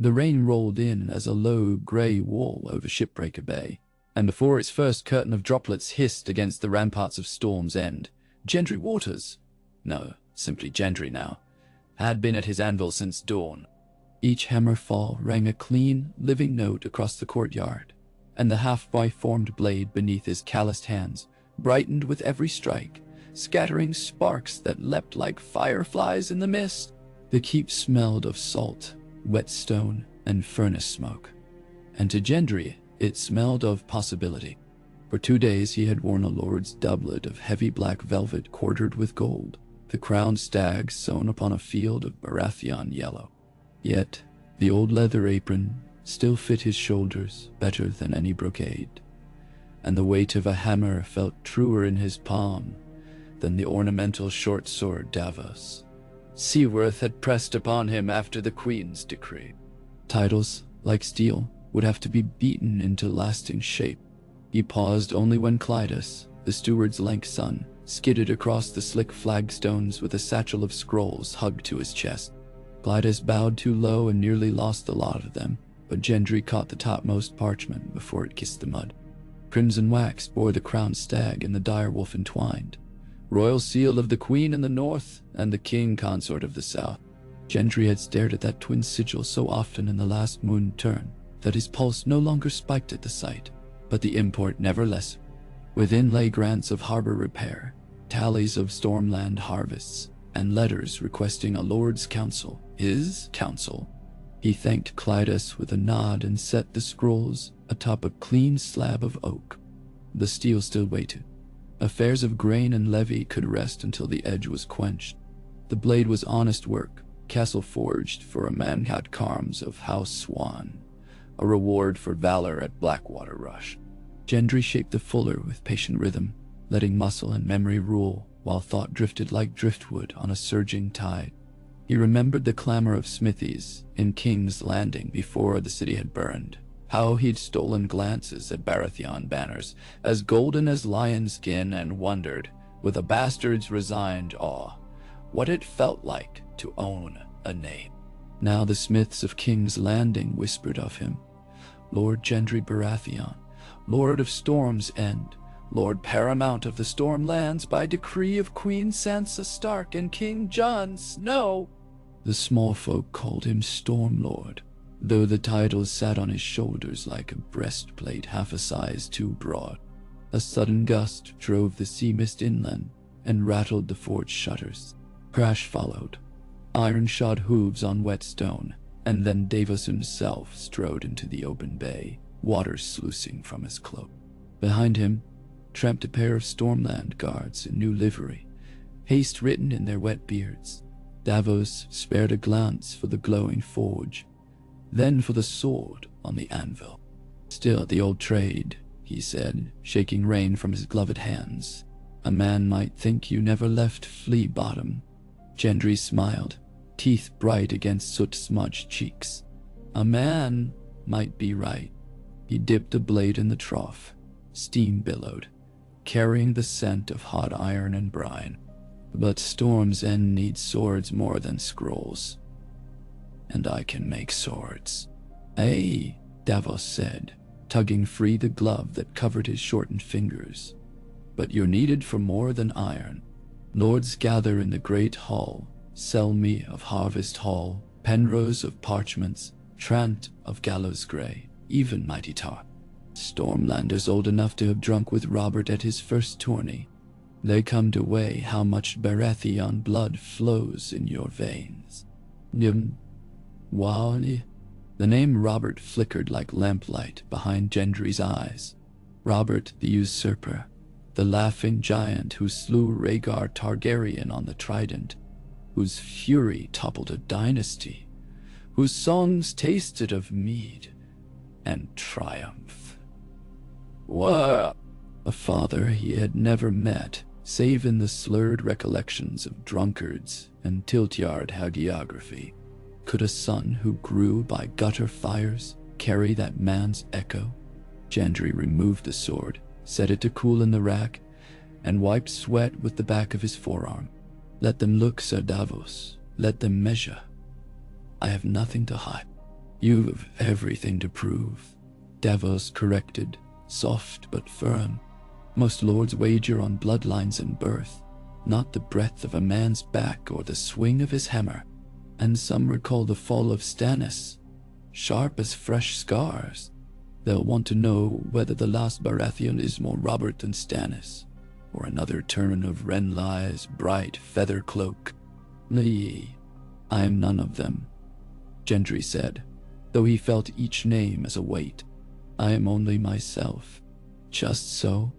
The rain rolled in as a low, grey wall over Shipbreaker Bay, and before its first curtain of droplets hissed against the ramparts of Storm's End, Gendry Waters, no, simply Gendry now, had been at his anvil since dawn. Each hammer fall rang a clean, living note across the courtyard, and the half-Y-formed blade beneath his calloused hands brightened with every strike, scattering sparks that leapt like fireflies in the mist. The keep smelled of salt, wet stone, and furnace smoke, and to Gendry it smelled of possibility. For 2 days he had worn a lord's doublet of heavy black velvet quartered with gold, the crowned stag sewn upon a field of Baratheon yellow. Yet the old leather apron still fit his shoulders better than any brocade, and the weight of a hammer felt truer in his palm than the ornamental short sword Davos Seaworth had pressed upon him after the Queen's decree. Titles, like steel, would have to be beaten into lasting shape. He paused only when Clydas, the steward's lank son, skidded across the slick flagstones with a satchel of scrolls hugged to his chest. Clydas bowed too low and nearly lost the lot of them, but Gendry caught the topmost parchment before it kissed the mud. Crimson wax bore the crowned stag and the direwolf entwined, royal seal of the Queen in the north and the King consort of the south. Gendry had stared at that twin sigil so often in the last moon turn that his pulse no longer spiked at the sight, but the import never lessened. Within lay grants of harbor repair, tallies of Stormland harvests, and letters requesting a lord's council, his council. He thanked Clydas with a nod and set the scrolls atop a clean slab of oak. The steel still waited. Affairs of grain and levy could rest until the edge was quenched. The blade was honest work, castle forged for a man-cat Carms of House Swan, a reward for valor at Blackwater Rush. Gendry shaped the fuller with patient rhythm, letting muscle and memory rule while thought drifted like driftwood on a surging tide. He remembered the clamor of smithies in King's Landing before the city had burned, how he'd stolen glances at Baratheon banners as golden as lion skin and wondered, with a bastard's resigned awe, what it felt like to own a name. Now the smiths of King's Landing whispered of him, Lord Gendry Baratheon, Lord of Storm's End, Lord Paramount of the Stormlands by decree of Queen Sansa Stark and King Jon Snow. The small folk called him Stormlord, though the titles sat on his shoulders like a breastplate half a size too broad. A sudden gust drove the sea mist inland and rattled the forge shutters. Crash followed, iron-shod hooves on wet stone, and then Davos himself strode into the open bay, water sluicing from his cloak. Behind him tramped a pair of Stormland guards in new livery, haste written in their wet beards. Davos spared a glance for the glowing forge, then for the sword on the anvil. Still the old trade, he said, shaking rain from his gloved hands. A man might think you never left Flea Bottom. Gendry smiled, teeth bright against soot-smudged cheeks. A man might be right. He dipped a blade in the trough. Steam billowed, carrying the scent of hot iron and brine. But Storm's End needs swords more than scrolls. And I can make swords. Aye, Davos said, tugging free the glove that covered his shortened fingers. But you're needed for more than iron. Lords gather in the great hall, Selmy of Harvest Hall, Penrose of Parchments, Trant of Gallows Grey, even mighty Tar. Stormlanders old enough to have drunk with Robert at his first tourney. They come to weigh how much Baratheon blood flows in your veins. Wally. The name Robert flickered like lamplight behind Gendry's eyes. Robert the Usurper, the laughing giant who slew Rhaegar Targaryen on the Trident, whose fury toppled a dynasty, whose songs tasted of mead and triumph. What? A father he had never met, save in the slurred recollections of drunkards and tilt-yard hagiography. Could a son who grew by gutter fires carry that man's echo? Gendry removed the sword, set it to cool in the rack, and wiped sweat with the back of his forearm. Let them look, Sir Davos. Let them measure. I have nothing to hide. You've everything to prove, Davos corrected, soft but firm. Most lords wager on bloodlines and birth, not the breadth of a man's back or the swing of his hammer. And some recall the fall of Stannis, sharp as fresh scars. They'll want to know whether the last Baratheon is more Robert than Stannis, or another turn of Renly's bright feather cloak. Lee, I am none of them, Gendry said, though he felt each name as a weight. I am only myself. Just so.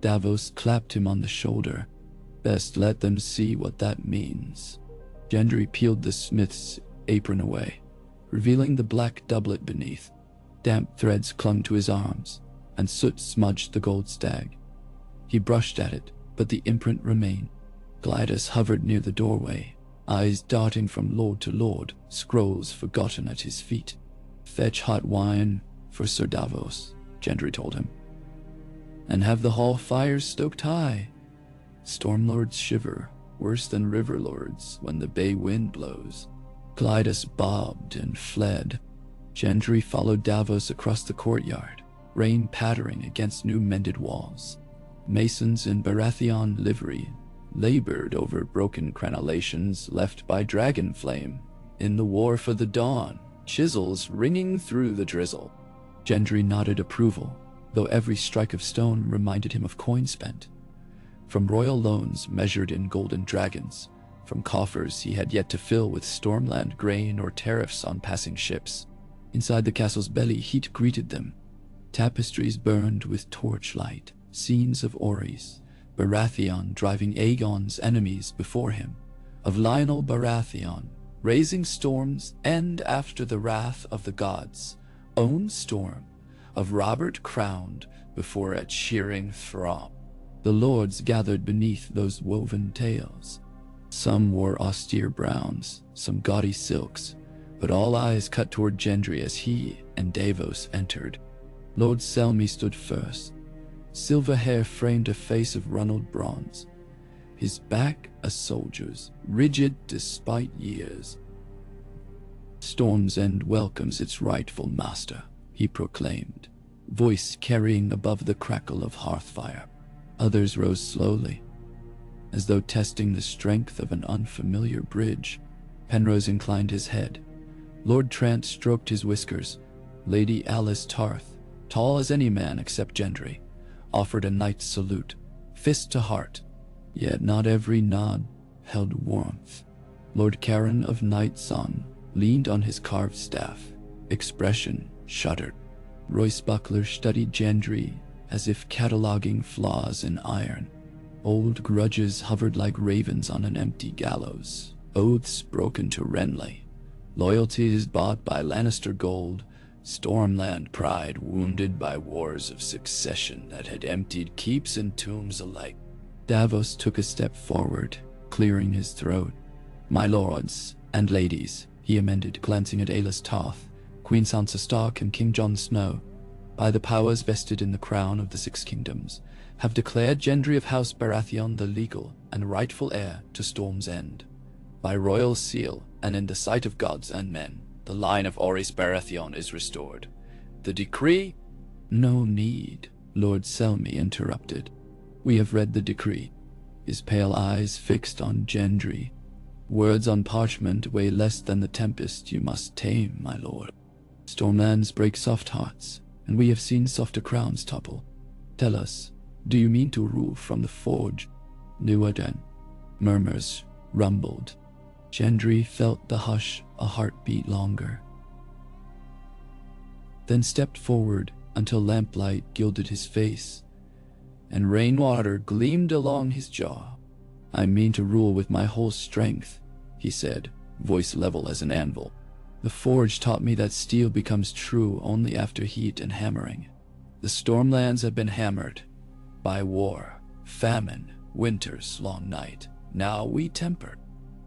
Davos clapped him on the shoulder. Best let them see what that means. Gendry peeled the smith's apron away, revealing the black doublet beneath. Damp threads clung to his arms, and soot smudged the gold stag. He brushed at it, but the imprint remained. Glydas hovered near the doorway, eyes darting from lord to lord, scrolls forgotten at his feet. Fetch hot wine for Sir Davos, Gendry told him. And have the hall fires stoked high. Stormlords shiver, worse than river lords when the bay wind blows. Glydas bobbed and fled. Gendry followed Davos across the courtyard, rain pattering against new mended walls. Masons in Baratheon livery labored over broken crenellations left by Dragonflame in the War for the Dawn, chisels ringing through the drizzle. Gendry nodded approval, though every strike of stone reminded him of coin spent. From royal loans measured in golden dragons, from coffers he had yet to fill with Stormland grain or tariffs on passing ships. Inside the castle's belly heat greeted them. Tapestries burned with torchlight, scenes of Orys, Baratheon driving Aegon's enemies before him, of Lionel Baratheon, raising storms and after the wrath of the gods, own storm, of Robert crowned before a cheering throng. The lords gathered beneath those woven tales. Some wore austere browns, some gaudy silks, but all eyes cut toward Gendry as he and Davos entered. Lord Selmy stood first. Silver hair framed a face of runneled bronze, his back a soldier's, rigid despite years. Storm's End welcomes its rightful master, he proclaimed, voice carrying above the crackle of hearthfire. Others rose slowly, as though testing the strength of an unfamiliar bridge. Penrose inclined his head. Lord Trant stroked his whiskers. Lady Alice Tarth, tall as any man except Gendry, offered a knight's salute, fist to heart. Yet not every nod held warmth. Lord Caron of Night Song leaned on his carved staff, expression shuddered. Royce Buckler studied Gendry as if cataloguing flaws in iron. Old grudges hovered like ravens on an empty gallows, oaths broken to Renly, loyalties bought by Lannister gold, Stormland pride wounded by wars of succession that had emptied keeps and tombs alike. Davos took a step forward, clearing his throat. My lords and ladies, he amended, glancing at Aelys Tarth, Queen Sansa Stark and King Jon Snow, by the powers vested in the crown of the Six Kingdoms, have declared Gendry of House Baratheon the legal and rightful heir to Storm's End. By royal seal, and in the sight of gods and men, the line of Orys Baratheon is restored. The decree— No need, Lord Selmy interrupted. We have read the decree. His pale eyes fixed on Gendry. Words on parchment weigh less than the tempest you must tame, my lord. Stormlands break soft hearts, and we have seen softer crowns topple. Tell us, do you mean to rule from the forge? Nuadan. Murmurs rumbled. Gendry felt the hush a heartbeat longer, then stepped forward until lamplight gilded his face, and rainwater gleamed along his jaw. I mean to rule with my whole strength, he said, voice level as an anvil. The forge taught me that steel becomes true only after heat and hammering. The Stormlands have been hammered by war, famine, winter's long night. Now we temper.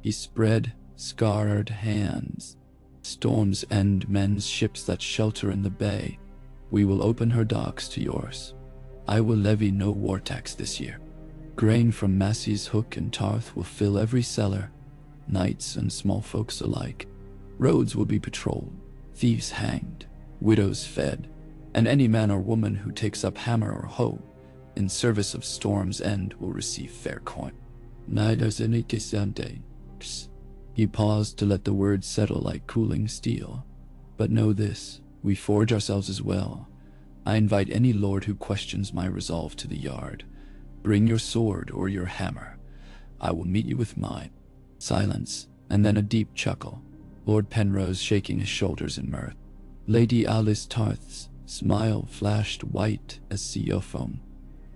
He spread scarred hands. Storm's End mends ships that shelter in the bay. We will open her docks to yours. I will levy no war tax this year. Grain from Massey's Hook and Tarth will fill every cellar, knights and small folks alike. Roads will be patrolled, thieves hanged, widows fed, and any man or woman who takes up hammer or hoe in service of Storm's End will receive fair coin. He paused to let the words settle like cooling steel. But know this, we forge ourselves as well. I invite any lord who questions my resolve to the yard. Bring your sword or your hammer. I will meet you with mine. Silence, and then a deep chuckle. Lord Penrose shaking his shoulders in mirth. Lady Alice Tarth's smile flashed white as sea foam.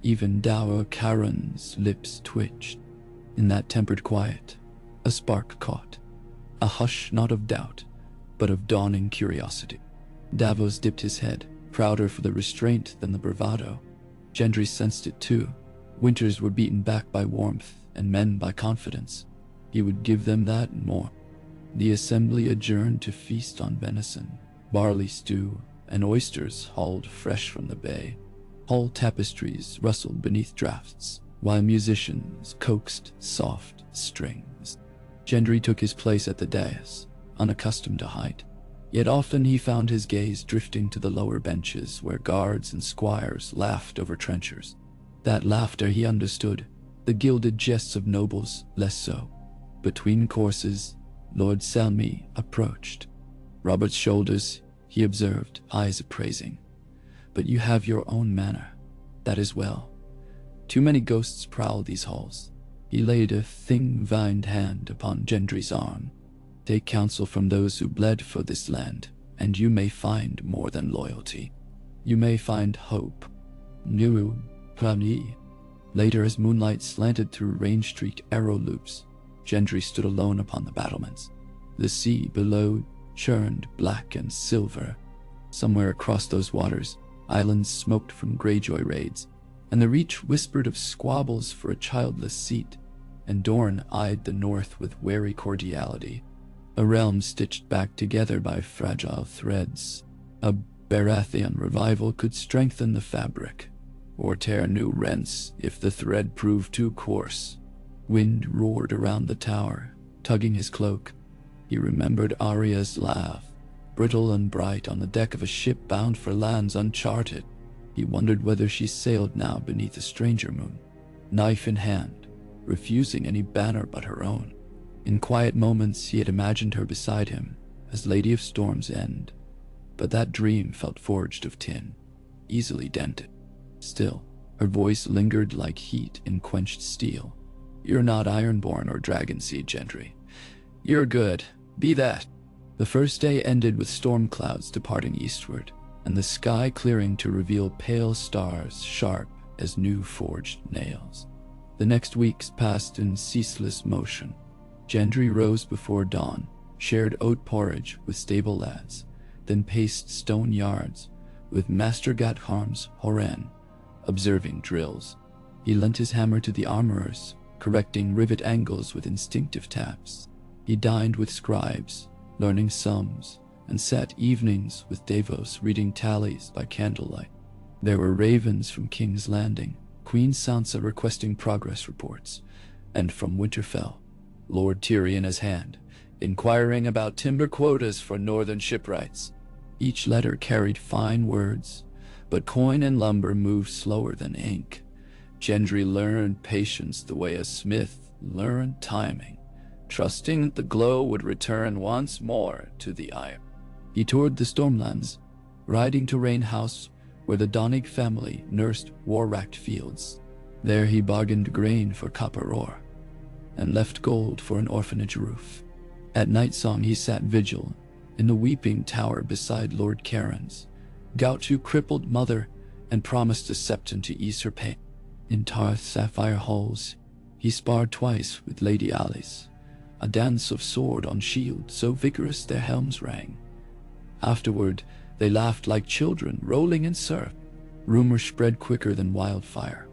Even Dour Karen's lips twitched. In that tempered quiet, a spark caught. A hush not of doubt, but of dawning curiosity. Davos dipped his head, prouder for the restraint than the bravado. Gendry sensed it too. Winters were beaten back by warmth, and men by confidence. He would give them that and more. The assembly adjourned to feast on venison, barley stew, and oysters hauled fresh from the bay. Hall tapestries rustled beneath draughts, while musicians coaxed soft strings. Gendry took his place at the dais, unaccustomed to height. Yet often he found his gaze drifting to the lower benches where guards and squires laughed over trenchers. That laughter he understood, the gilded jests of nobles less so. Between courses, Lord Salmi approached. Robert's shoulders, he observed, eyes appraising. But you have your own manner. That is well. Too many ghosts prowl these halls. He laid a thin-vined hand upon Gendry's arm. Take counsel from those who bled for this land, and you may find more than loyalty. You may find hope. Niru Prani. Later, as moonlight slanted through rain-streaked arrow loops, Gendry stood alone upon the battlements. The sea below churned black and silver. Somewhere across those waters, islands smoked from Greyjoy raids, and the Reach whispered of squabbles for a childless seat, and Dorne eyed the north with wary cordiality. A realm stitched back together by fragile threads. A Baratheon revival could strengthen the fabric, or tear new rents if the thread proved too coarse. Wind roared around the tower, tugging his cloak. He remembered Arya's laugh, brittle and bright on the deck of a ship bound for lands uncharted. He wondered whether she sailed now beneath a stranger moon, knife in hand, refusing any banner but her own. In quiet moments he had imagined her beside him as Lady of Storm's End, but that dream felt forged of tin, easily dented. Still, her voice lingered like heat in quenched steel. You're not Ironborn or Dragonseed, Gendry. You're good, be that. The first day ended with storm clouds departing eastward, and the sky clearing to reveal pale stars sharp as new forged nails. The next weeks passed in ceaseless motion. Gendry rose before dawn, shared oat porridge with stable lads, then paced stone yards with Master Gatharm's Horan, observing drills. He lent his hammer to the armorers, correcting rivet angles with instinctive taps. He dined with scribes, learning sums, and sat evenings with Davos reading tallies by candlelight. There were ravens from King's Landing, Queen Sansa requesting progress reports, and from Winterfell, Lord Tyrion's hand, inquiring about timber quotas for northern shipwrights. Each letter carried fine words, but coin and lumber moved slower than ink. Gendry learned patience the way a smith learned timing, trusting that the glow would return once more to the iron. He toured the Stormlands, riding to Rain House, where the Donnig family nursed war-racked fields. There he bargained grain for copper ore, and left gold for an orphanage roof. At night song he sat vigil in the weeping tower beside Lord Cairns, Gautu crippled mother, and promised a septon to ease her pain. In Tarth's sapphire halls he sparred twice with Lady Alice, a dance of sword on shield so vigorous their helms rang. Afterward they laughed like children rolling in surf. Rumor spread quicker than wildfire.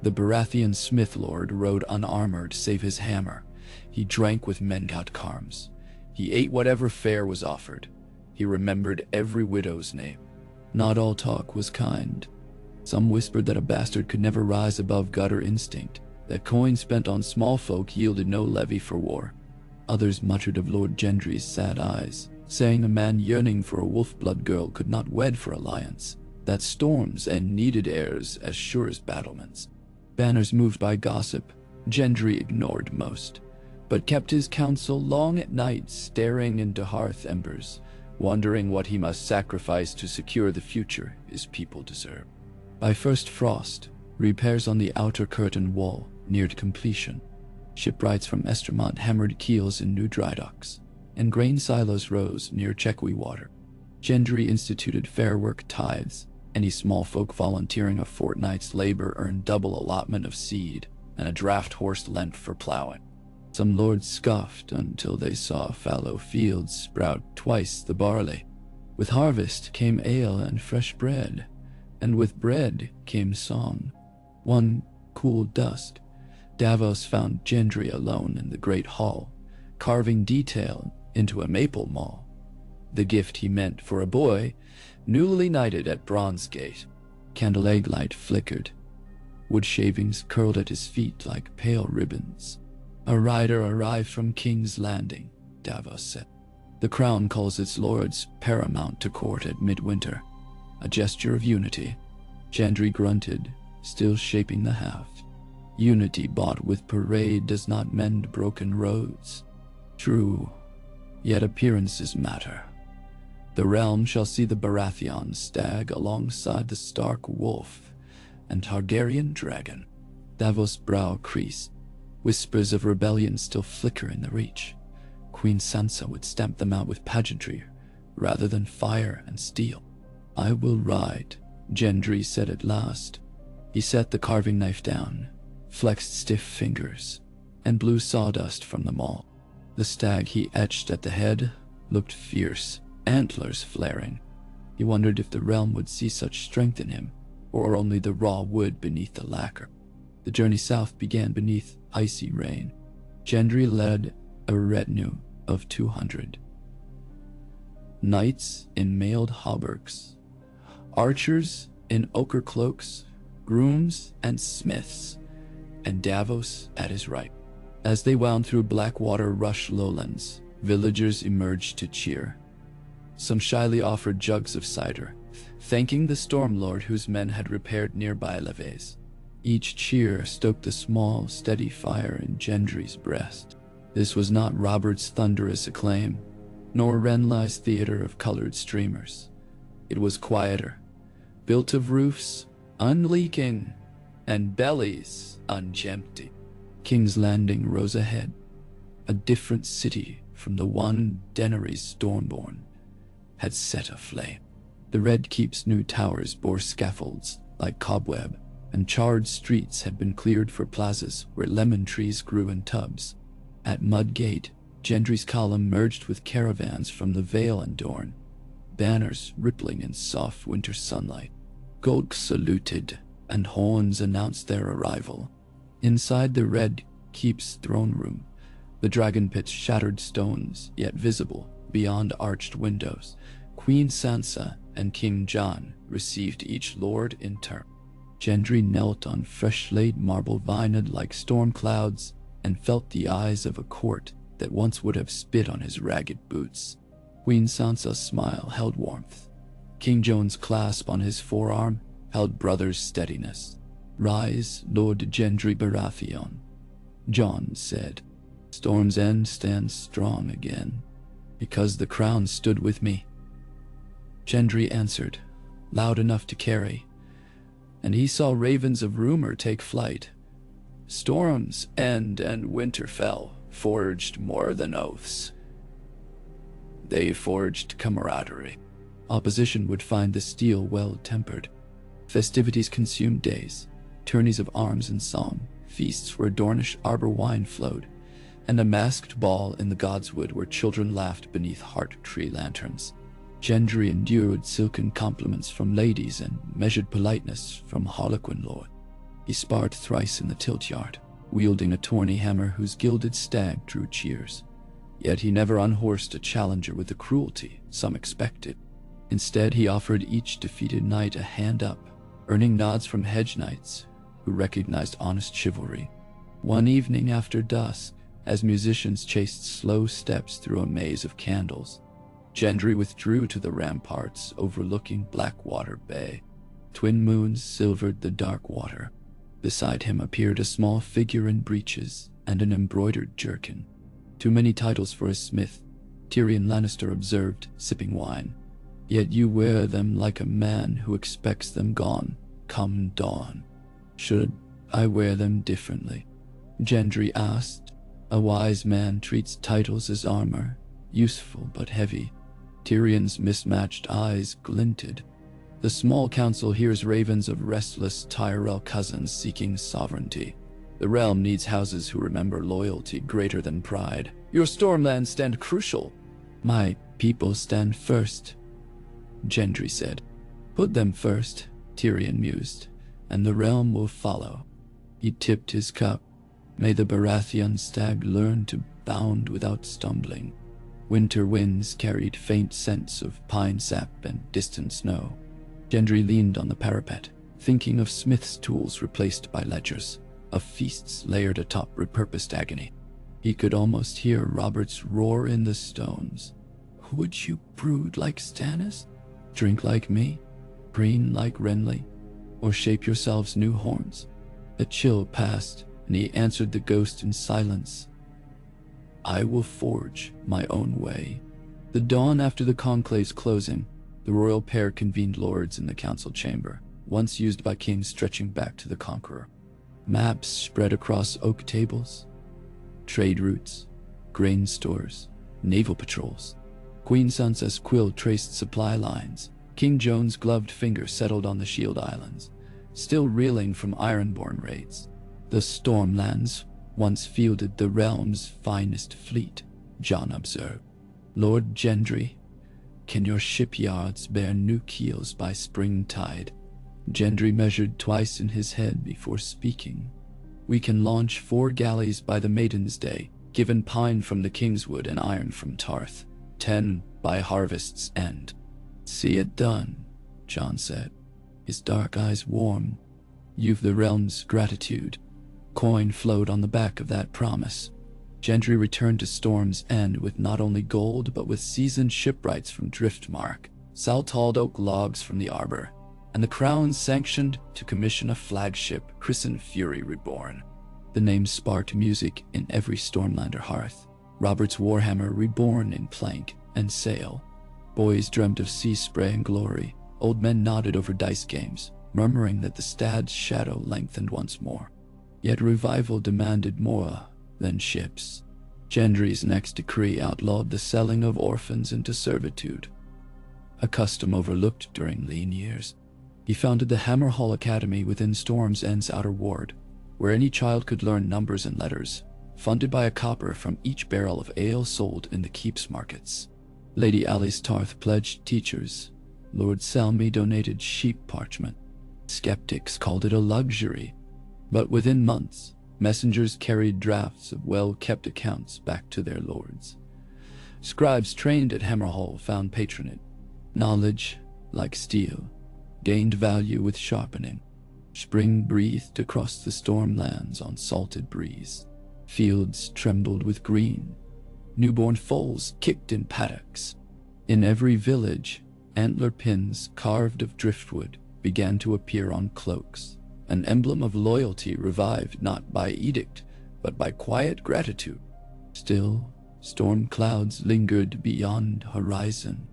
The Baratheon smith lord rode unarmored save his hammer. He drank with Mengat Karms. He ate whatever fare was offered. He remembered every widow's name. Not all talk was kind. Some whispered that a bastard could never rise above gutter instinct, that coin spent on small folk yielded no levy for war. Others muttered of Lord Gendry's sad eyes, saying a man yearning for a wolf-blood girl could not wed for alliance, that Storm's End needed heirs as sure as battlements. Banners moved by gossip, Gendry ignored most, but kept his counsel long at night, staring into hearth embers, wondering what he must sacrifice to secure the future his people deserve. By first frost, repairs on the outer curtain wall neared completion. Shipwrights from Estermont hammered keels in new dry docks, and grain silos rose near Chequy Water. Gendry instituted fair work tithes. Any small folk volunteering a fortnight's labor earned double allotment of seed and a draft horse lent for plowing. Some lords scoffed until they saw fallow fields sprout twice the barley. With harvest came ale and fresh bread, and with bread came song. One cool dusk, Davos found Gendry alone in the great hall, carving detail into a maple maul, the gift he meant for a boy newly knighted at Bronzegate. Candle egg light flickered. Wood shavings curled at his feet like pale ribbons. A rider arrived from King's Landing, Davos said. The crown calls its lords paramount to court at midwinter, a gesture of unity. Gendry grunted, still shaping the haft. Unity bought with parade does not mend broken roads. True, yet appearances matter. The realm shall see the Baratheon stag alongside the Stark wolf and Targaryen dragon. Davos' brow creased. Whispers of rebellion still flicker in the reach. Queen Sansa would stamp them out with pageantry rather than fire and steel. I will ride, Gendry said at last. He set the carving knife down, flexed stiff fingers, and blew sawdust from the maul. The stag he etched at the head looked fierce, antlers flaring. He wondered if the realm would see such strength in him, or only the raw wood beneath the lacquer. The journey south began beneath icy rain. Gendry led a retinue of 200. Knights in mailed hauberks, archers in ochre cloaks, grooms and smiths, and Davos at his right. As they wound through Blackwater Rush lowlands, villagers emerged to cheer. Some shyly offered jugs of cider, thanking the Stormlord whose men had repaired nearby levees. Each cheer stoked the small, steady fire in Gendry's breast. This was not Robert's thunderous acclaim, nor Renly's theater of colored streamers. It was quieter, built of roofs unleaking and bellies unempty. King's Landing rose ahead, a different city from the one Daenerys Stormborn had set aflame. The Red Keep's new towers bore scaffolds like cobweb, and charred streets had been cleared for plazas where lemon trees grew in tubs. At Mudgate, Gendry's column merged with caravans from the Vale and Dorne, banners rippling in soft winter sunlight. Golk saluted, and horns announced their arrival. Inside the Red Keep's throne room, the dragon pit's shattered stones yet visible beyond arched windows, Queen Sansa and King Jon received each lord in turn. Gendry knelt on fresh-laid marble vined like storm clouds and felt the eyes of a court that once would have spit on his ragged boots. Queen Sansa's smile held warmth. King Jon's clasp on his forearm held brother's steadiness. Rise, Lord Gendry Baratheon, Jon said. Storm's End stands strong again, because the crown stood with me. Gendry answered, loud enough to carry, and he saw ravens of rumor take flight. Storm's End and Winterfell forged more than oaths. They forged camaraderie. Opposition would find the steel well-tempered. Festivities consumed days, tourneys of arms and song, feasts where Dornish arbor wine flowed, and a masked ball in the Godswood where children laughed beneath heart-tree lanterns. Gendry endured silken compliments from ladies and measured politeness from Harlequin lord. He sparred thrice in the tilt-yard, wielding a tourney hammer whose gilded stag drew cheers. Yet he never unhorsed a challenger with the cruelty some expected. Instead, he offered each defeated knight a hand up, earning nods from hedge knights who recognized honest chivalry. One evening after dusk, as musicians chased slow steps through a maze of candles, Gendry withdrew to the ramparts overlooking Blackwater Bay. Twin moons silvered the dark water. Beside him appeared a small figure in breeches and an embroidered jerkin. Too many titles for a smith, Tyrion Lannister observed, sipping wine. Yet you wear them like a man who expects them gone, come dawn. Should I wear them differently? Gendry asked. A wise man treats titles as armor, useful but heavy. Tyrion's mismatched eyes glinted. The small council hears ravens of restless Tyrell cousins seeking sovereignty. The realm needs houses who remember loyalty greater than pride. Your Stormlands stand crucial. My people stand first, Gendry said. Put them first, Tyrion mused, and the realm will follow. He tipped his cup. May the Baratheon stag learn to bound without stumbling. Winter winds carried faint scents of pine sap and distant snow. Gendry leaned on the parapet, thinking of Smith's tools replaced by ledgers, of feasts layered atop repurposed agony. He could almost hear Robert's roar in the stones. Would you brood like Stannis? Drink like me? Preen like Renly? Or shape yourselves new horns? A chill passed, and he answered the ghost in silence. I will forge my own way. The dawn after the conclave's closing, the royal pair convened lords in the council chamber, once used by kings stretching back to the conqueror. Maps spread across oak tables, trade routes, grain stores, naval patrols. Queen Sansa's quill traced supply lines. King Joan's gloved finger settled on the Shield Islands, still reeling from Ironborn raids. The Stormlands once fielded the realm's finest fleet, Jon observed. Lord Gendry, can your shipyards bear new keels by springtide? Gendry measured twice in his head before speaking. We can launch 4 galleys by the Maiden's Day, given pine from the Kingswood and iron from Tarth, 10 by harvest's end. See it done, Jon said, his dark eyes warm. You've the realm's gratitude. Coin flowed on the back of that promise. Gendry returned to Storm's End with not only gold but with seasoned shipwrights from Driftmark, saltalled oak logs from the Arbor, and the crown sanctioned to commission a flagship christened Fury Reborn. The name sparked music in every Stormlander hearth. Robert's warhammer reborn in plank and sail. Boys dreamt of sea spray and glory. Old men nodded over dice games, murmuring that the stad's shadow lengthened once more. Yet revival demanded more than ships. Gendry's next decree outlawed the selling of orphans into servitude, a custom overlooked during lean years. He founded the Hammerhall Academy within Storm's End's outer ward, where any child could learn numbers and letters, funded by a copper from each barrel of ale sold in the keep's markets. Lady Alice Tarth pledged teachers. Lord Selmy donated sheep parchment. Skeptics called it a luxury. But within months, messengers carried drafts of well-kept accounts back to their lords. Scribes trained at Hammerhall found patronage. Knowledge, like steel, gained value with sharpening. Spring breathed across the Stormlands on salted breeze. Fields trembled with green. Newborn foals kicked in paddocks. In every village, antler pins carved of driftwood began to appear on cloaks, an emblem of loyalty revived not by edict, but by quiet gratitude. Still, storm clouds lingered beyond horizon.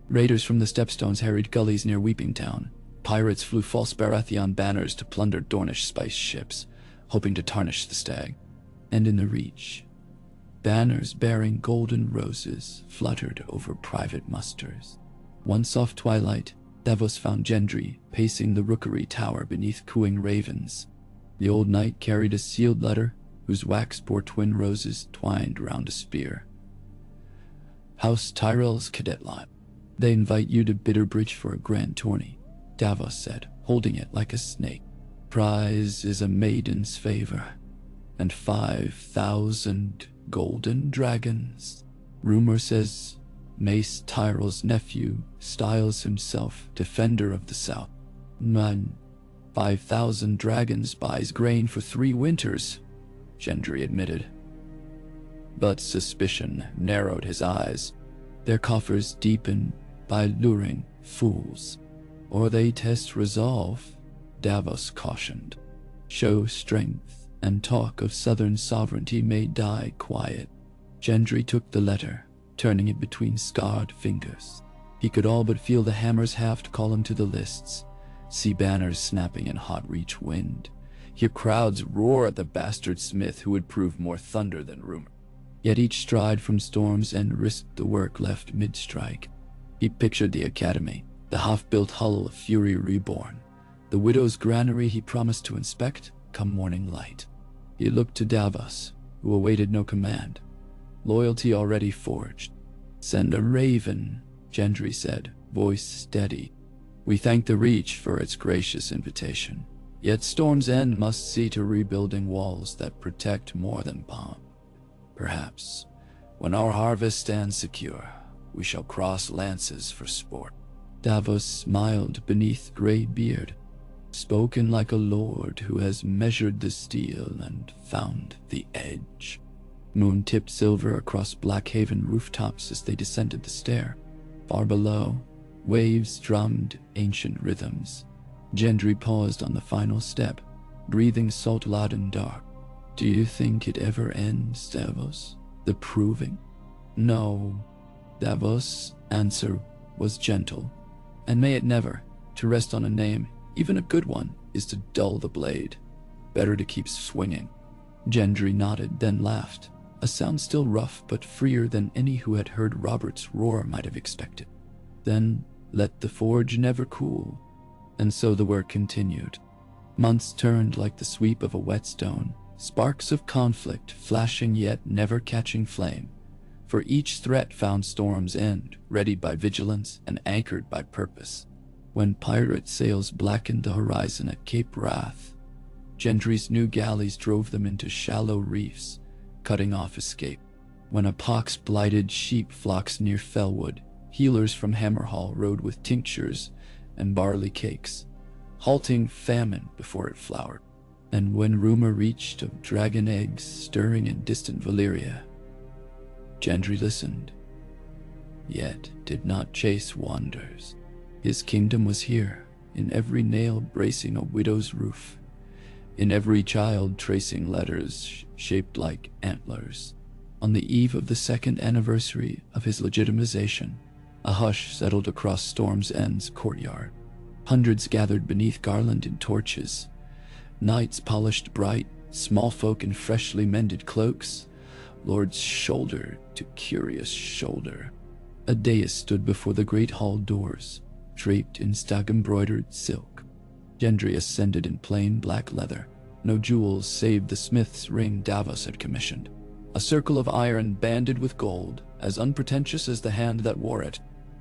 Raiders from the Stepstones harried gullies near Weeping Town. Pirates flew false Baratheon banners to plunder Dornish spice ships, hoping to tarnish the stag. And in the Reach, banners bearing golden roses fluttered over private musters. One soft twilight, Davos found Gendry pacing the rookery tower beneath cooing ravens. The old knight carried a sealed letter whose wax bore twin roses twined round a spear. House Tyrell's cadet line. They invite you to Bitterbridge for a grand tourney, Davos said, holding it like a snake. Prize is a maiden's favor, and 5,000 golden dragons. Rumor says Mace Tyrell's nephew styles himself Defender of the South. None. 5,000 dragons buys grain for 3 winters, Gendry admitted. But suspicion narrowed his eyes. Their coffers deepen by luring fools, or they test resolve, Davos cautioned. Show strength, and talk of southern sovereignty may die quiet. Gendry took the letter, turning it between scarred fingers. He could all but feel the hammer's haft call him to the lists, see banners snapping in hot reach wind, hear crowds roar at the bastard smith who would prove more thunder than rumor. Yet each stride from Storm's End risked the work left mid-strike. He pictured the academy, the half-built hull of Fury reborn, the widow's granary he promised to inspect come morning light. He looked to Davos, who awaited no command, loyalty already forged. "Send a raven," Gendry said, voice steady. "We thank the Reach for its gracious invitation. Yet Storm's End must see to rebuilding walls that protect more than pomp. Perhaps, when our harvest stands secure, we shall cross lances for sport." Davos smiled beneath grey beard, spoken like a lord who has measured the steel and found the edge. Moon tipped silver across Blackhaven rooftops as they descended the stair. Far below, waves drummed ancient rhythms. Gendry paused on the final step, breathing salt-laden dark. "Do you think it ever ends, Davos? The proving?" "No." Davos' answer was gentle. "And may it never. To rest on a name, even a good one, is to dull the blade. Better to keep swinging." Gendry nodded, then laughed, a sound still rough but freer than any who had heard Robert's roar might have expected. "Then let the forge never cool." And so the work continued. Months turned like the sweep of a whetstone, sparks of conflict flashing yet never catching flame. For each threat found Storm's End, readied by vigilance and anchored by purpose. When pirate sails blackened the horizon at Cape Wrath, Gendry's new galleys drove them into shallow reefs, cutting off escape. When a pox-blighted sheep flocks near Fellwood, healers from Hammerhall rode with tinctures and barley cakes, halting famine before it flowered. And when rumor reached of dragon eggs stirring in distant Valyria, Gendry listened, yet did not chase wonders. His kingdom was here, in every nail bracing a widow's roof, in every child tracing letters shaped like antlers. On the eve of the second anniversary of his legitimization, a hush settled across Storm's End's courtyard. Hundreds gathered beneath garlanded torches, knights polished bright, small folk in freshly mended cloaks, lords shoulder to curious shoulder. A dais stood before the great hall doors, draped in stag-embroidered silk. Gendry ascended in plain black leather, no jewels save the smith's ring Davos had commissioned. A circle of iron banded with gold, as unpretentious as the hand that wore it.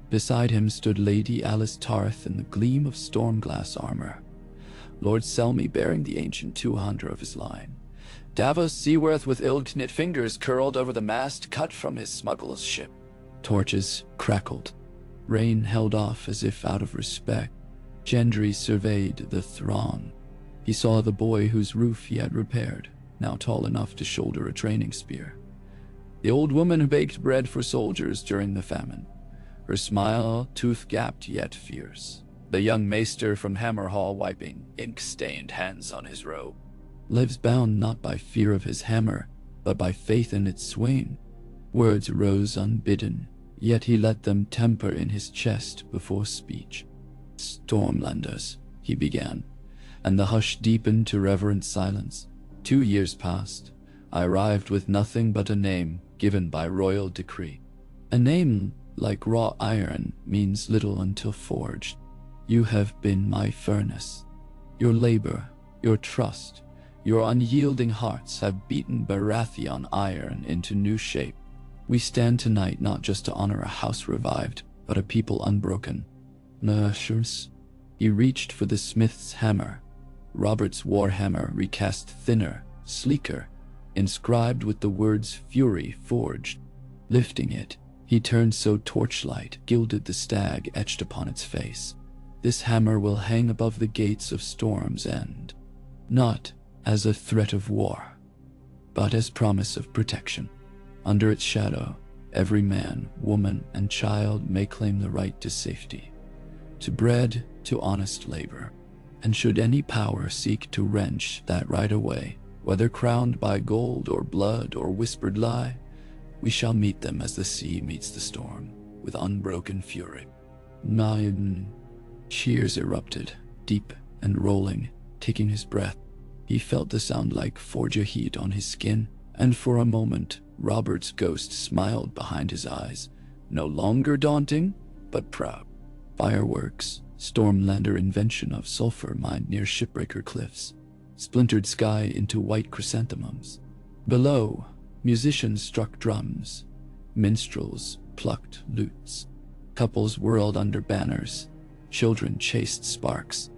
Beside him stood Lady Alice Tarth in the gleam of storm-glass armor, Lord Selmy bearing the ancient 200 of his line. Davos Seaworth with ill-knit fingers curled over the mast cut from his smuggler's ship. Torches crackled. Rain held off as if out of respect. Gendry surveyed the throng. He saw the boy whose roof he had repaired, now tall enough to shoulder a training spear. The old woman who baked bread for soldiers during the famine, her smile tooth-gapped yet fierce. The young maester from Hammerhall wiping ink-stained hands on his robe. Lives bound not by fear of his hammer, but by faith in its swing. Words rose unbidden, yet he let them temper in his chest before speech. "Stormlanders," he began, and the hush deepened to reverent silence. 2 years passed. I arrived with nothing but a name given by royal decree. A name, like raw iron, means little until forged. You have been my furnace. Your labor, your trust, your unyielding hearts have beaten Baratheon iron into new shape. We stand tonight not just to honor a house revived, but a people unbroken. Nurses. He reached for the smith's hammer, Robert's warhammer recast thinner, sleeker, inscribed with the words Fury forged. Lifting it, he turned so torchlight gilded the stag etched upon its face. This hammer will hang above the gates of Storm's End, not as a threat of war, but as promise of protection. Under its shadow, Every man, woman, and child may claim the right to safety, to bread, to honest labor. And should any power seek to wrench that right away, whether crowned by gold or blood or whispered lie, we shall meet them as the sea meets the storm, with unbroken fury. Cheers erupted, deep and rolling, taking his breath. He felt the sound like forger heat on his skin, and for a moment Robert's ghost smiled behind his eyes, no longer daunting, but proud. Fireworks, Stormlander invention of sulfur mined near Shipbreaker Cliffs, splintered sky into white chrysanthemums. Below, musicians struck drums, minstrels plucked lutes, couples whirled under banners, children chased sparks.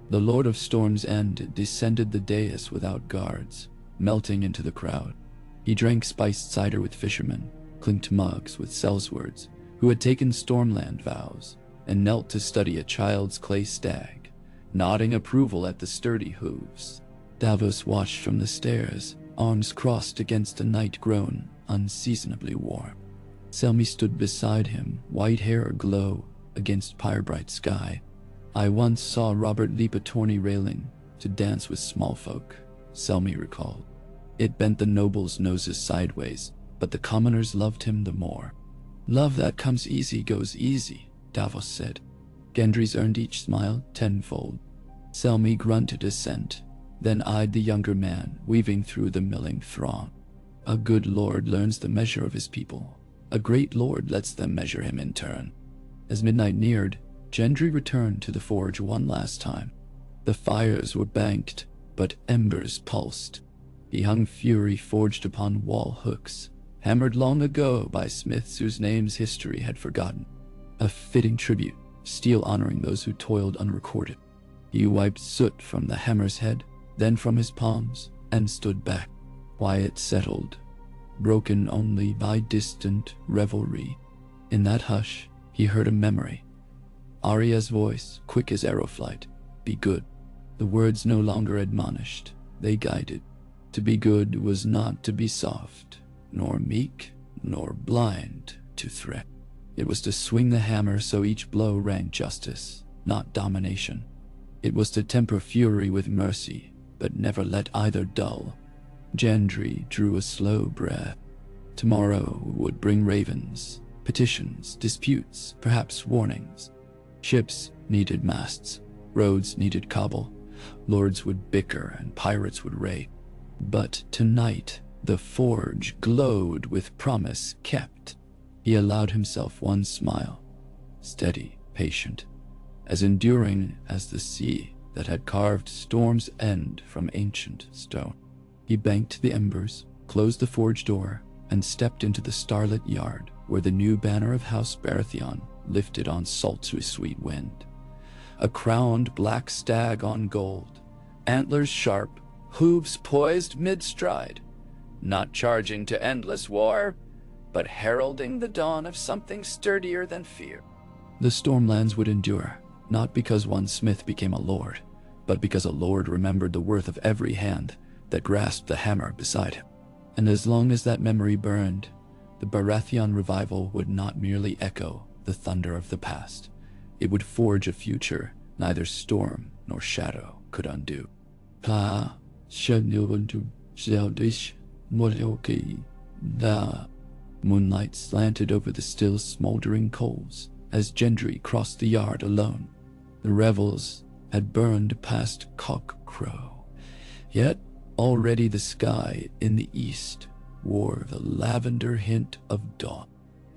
The Lord of Storm's End descended the dais without guards, melting into the crowd. He drank spiced cider with fishermen, clinked mugs with sellswords who had taken Stormland vows, and knelt to study a child's clay stag, nodding approval at the sturdy hooves. Davos watched from the stairs, arms crossed against a night grown unseasonably warm. Selmy stood beside him, white hair aglow against pyre-bright sky. I once saw Robert leap a tourney railing to dance with small folk, Selmy recalled. It bent the nobles' noses sideways, but the commoners loved him the more. Love that comes easy goes easy, Davos said. Gendry's earned each smile tenfold. Selmy grunted assent, then eyed the younger man weaving through the milling throng. A good lord learns the measure of his people. A great lord lets them measure him in turn. As midnight neared, Gendry returned to the forge one last time. The fires were banked, but embers pulsed. He hung fury forged upon wall hooks, hammered long ago by smiths whose names history had forgotten. A fitting tribute, steel honoring those who toiled unrecorded. He wiped soot from the hammer's head, then from his palms, and stood back. Quiet settled, broken only by distant revelry. In that hush, he heard a memory. Arya's voice, quick as arrow flight. Be good. The words no longer admonished, they guided. To be good was not to be soft, nor meek, nor blind to threat. It was to swing the hammer so each blow rang justice, not domination. It was to temper fury with mercy, but never let either dull. Gendry drew a slow breath. Tomorrow would bring ravens, petitions, disputes, perhaps warnings. Ships needed masts, roads needed cobble, lords would bicker and pirates would raid. But tonight, the forge glowed with promise kept. He allowed himself one smile, steady, patient, as enduring as the sea that had carved Storm's End from ancient stone. He banked the embers, closed the forge door, and stepped into the starlit yard where the new banner of House Baratheon lifted on sultry sweet wind. A crowned black stag on gold, antlers sharp, hooves poised mid-stride, not charging to endless war, but heralding the dawn of something sturdier than fear. The Stormlands would endure, not because one smith became a lord, but because a lord remembered the worth of every hand that grasped the hammer beside him. And as long as that memory burned, the Baratheon revival would not merely echo the thunder of the past. It would forge a future neither storm nor shadow could undo. Moonlight slanted over the still smoldering coals as Gendry crossed the yard alone. The revels had burned past cock-crow, yet already the sky in the east wore the lavender hint of dawn.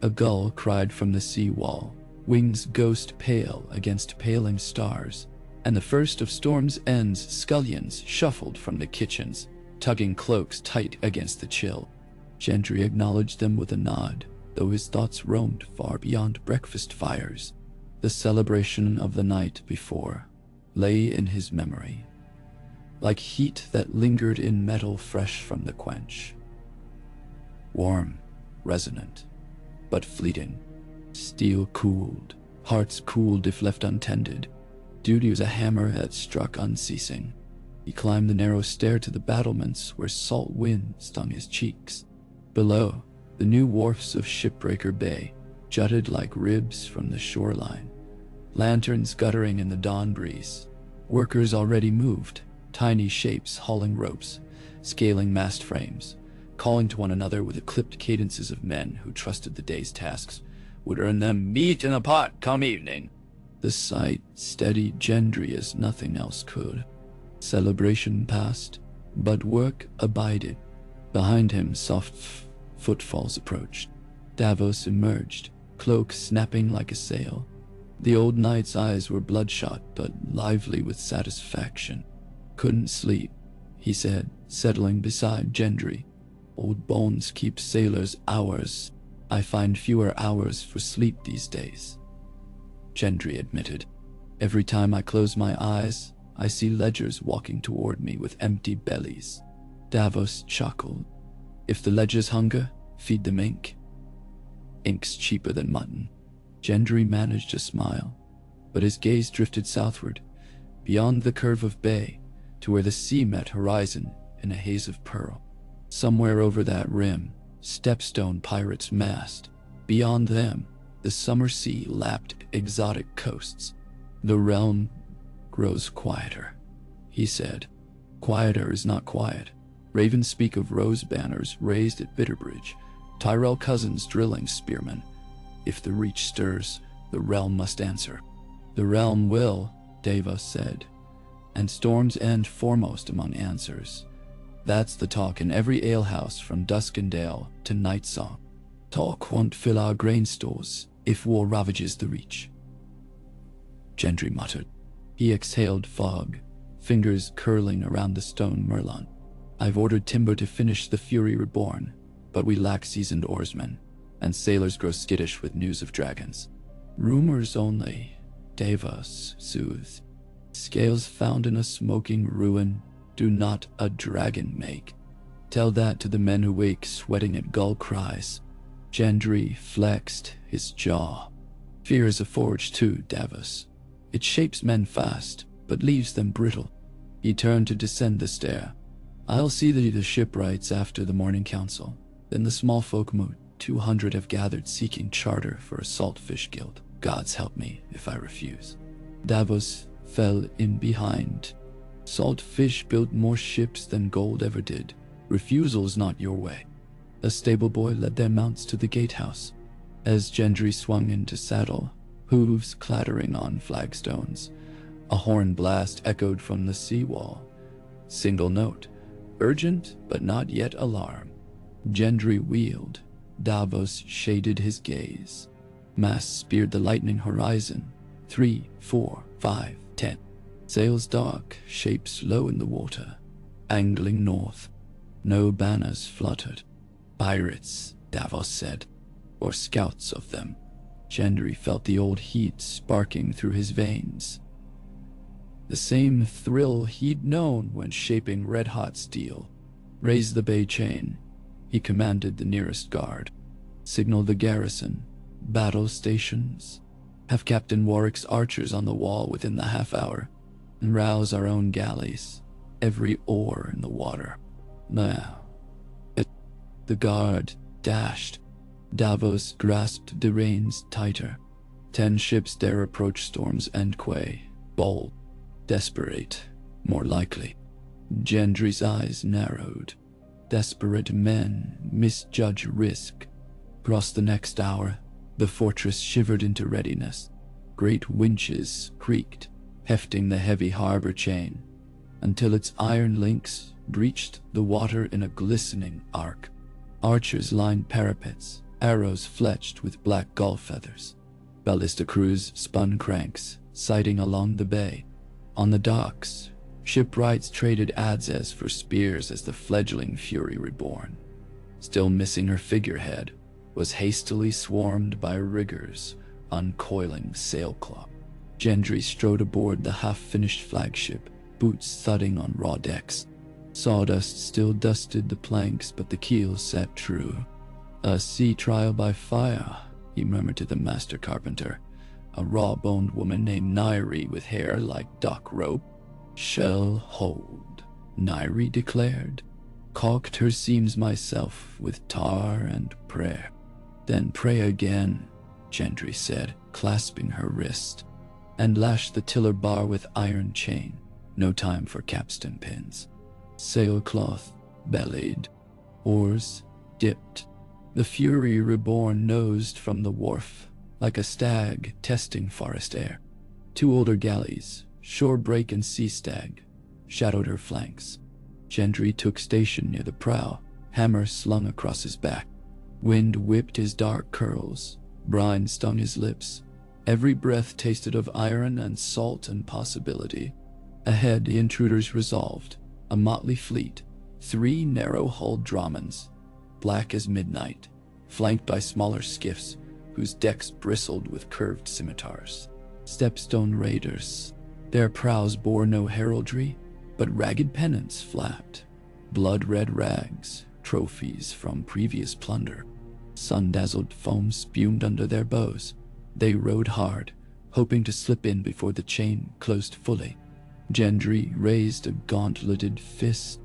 A gull cried from the sea-wall, wings ghost pale against paling stars, and the first of Storm's End's scullions shuffled from the kitchens, tugging cloaks tight against the chill. Gendry acknowledged them with a nod, though his thoughts roamed far beyond breakfast fires. The celebration of the night before lay in his memory, like heat that lingered in metal fresh from the quench. Warm, resonant, but fleeting. Steel cooled, hearts cooled if left untended. Duty was a hammer that struck unceasing. He climbed the narrow stair to the battlements where salt wind stung his cheeks. Below, The new wharfs of Shipbreaker Bay jutted like ribs from the shoreline, lanterns guttering in the dawn breeze. Workers already moved, tiny shapes hauling ropes, scaling mast frames, calling to one another with the clipped cadences of men who trusted the day's tasks would earn them meat in a pot come evening. The sight steadied Gendry as nothing else could. Celebration passed, but work abided. Behind him, soft footfalls approached. Davos emerged, cloak snapping like a sail. The old knight's eyes were bloodshot, but lively with satisfaction. "Couldn't sleep," he said, settling beside Gendry. "Old bones keep sailors hours. I find fewer hours for sleep these days," Gendry admitted. "Every time I close my eyes, I see ledgers walking toward me with empty bellies." Davos chuckled. "If the ledgers hunger, feed them ink. Ink's cheaper than mutton." Gendry managed a smile, but his gaze drifted southward, beyond the curve of bay, to where the sea met horizon in a haze of pearl. Somewhere over that rim, Stepstone pirates massed. Beyond them, the summer sea lapped exotic coasts. "The realm grows quieter," he said. "Quieter is not quiet. Ravens speak of rose banners raised at Bitterbridge, Tyrell cousins drilling spearmen. If the reach stirs, the realm must answer." "The realm will," Davos said, "and storms end foremost among answers. That's the talk in every alehouse from Duskendale to Nightsong. Talk won't fill our grain stores if war ravages the reach." Gendry muttered. He exhaled fog, fingers curling around the stone merlon. "I've ordered timber to finish the Fury Reborn, but we lack seasoned oarsmen, and sailors grow skittish with news of dragons." "Rumors only," Davos soothed. "Scales found in a smoking ruin do not a dragon make. Tell that to the men who wake sweating at gull cries." Gendry flexed his jaw. "Fear is a forge too, Davos. It shapes men fast, but leaves them brittle." He turned to descend the stair. "I'll see that the shipwrights after the morning council. Then the small folk moot. 200 have gathered seeking charter for a saltfish guild. Gods help me if I refuse." Davos fell in behind. "Saltfish built more ships than gold ever did. Refusal's not your way." A stable boy led their mounts to the gatehouse. As Gendry swung into saddle, hooves clattering on flagstones, a horn blast echoed from the seawall. Single note, urgent but not yet alarm. Gendry wheeled. Davos shaded his gaze. Masts speared the lightning horizon. 3, 4, 5, 10. Sails dark, shapes low in the water, angling north. No banners fluttered. "Pirates," Davos said, "or scouts of them." Gendry felt the old heat sparking through his veins. The same thrill he'd known when shaping red-hot steel. "Raise the bay chain," he commanded the nearest guard. "Signal the garrison. Battle stations. Have Captain Warwick's archers on the wall within the half-hour. And rouse our own galleys. Every oar in the water." Now, the guard dashed. Davos grasped the reins tighter. 10 ships dare approach Storm's End Quay. Bold. Desperate. More likely. Gendry's eyes narrowed. Desperate men misjudge risk. Across the next hour, the fortress shivered into readiness. Great winches creaked, hefting the heavy harbor chain, until its iron links breached the water in a glistening arc. Archers lined parapets, arrows fletched with black gull feathers. Ballista crews spun cranks, sighting along the bay. On the docks, shipwrights traded adzes for spears as the fledgling Fury Reborn, still missing her figurehead, was hastily swarmed by riggers uncoiling sailcloth. Gendry strode aboard the half-finished flagship, boots thudding on raw decks. Sawdust still dusted the planks, but the keel sat true. "A sea trial by fire," he murmured to the master carpenter, a raw-boned woman named Nairi with hair like dock rope. "Shall hold," Nairi declared. Caulked her seams myself with tar and prayer. Then pray again, Gendry said, clasping her wrist, and lashed the tiller bar with iron chain. No time for capstan pins. Sailcloth bellied. Oars dipped. The Fury Reborn nosed from the wharf, like a stag testing forest air. 2 older galleys, Shorebreak and Sea Stag, shadowed her flanks. Gendry took station near the prow, hammer slung across his back. Wind whipped his dark curls, brine stung his lips. Every breath tasted of iron and salt and possibility. Ahead, the intruders resolved, a motley fleet, 3 narrow-hulled dramans, black as midnight, flanked by smaller skiffs whose decks bristled with curved scimitars. Stepstone raiders. Their prows bore no heraldry, but ragged pennants flapped. Blood-red rags, trophies from previous plunder. Sun-dazzled foam spumed under their bows. They rowed hard, hoping to slip in before the chain closed fully. Gendry raised a gauntleted fist.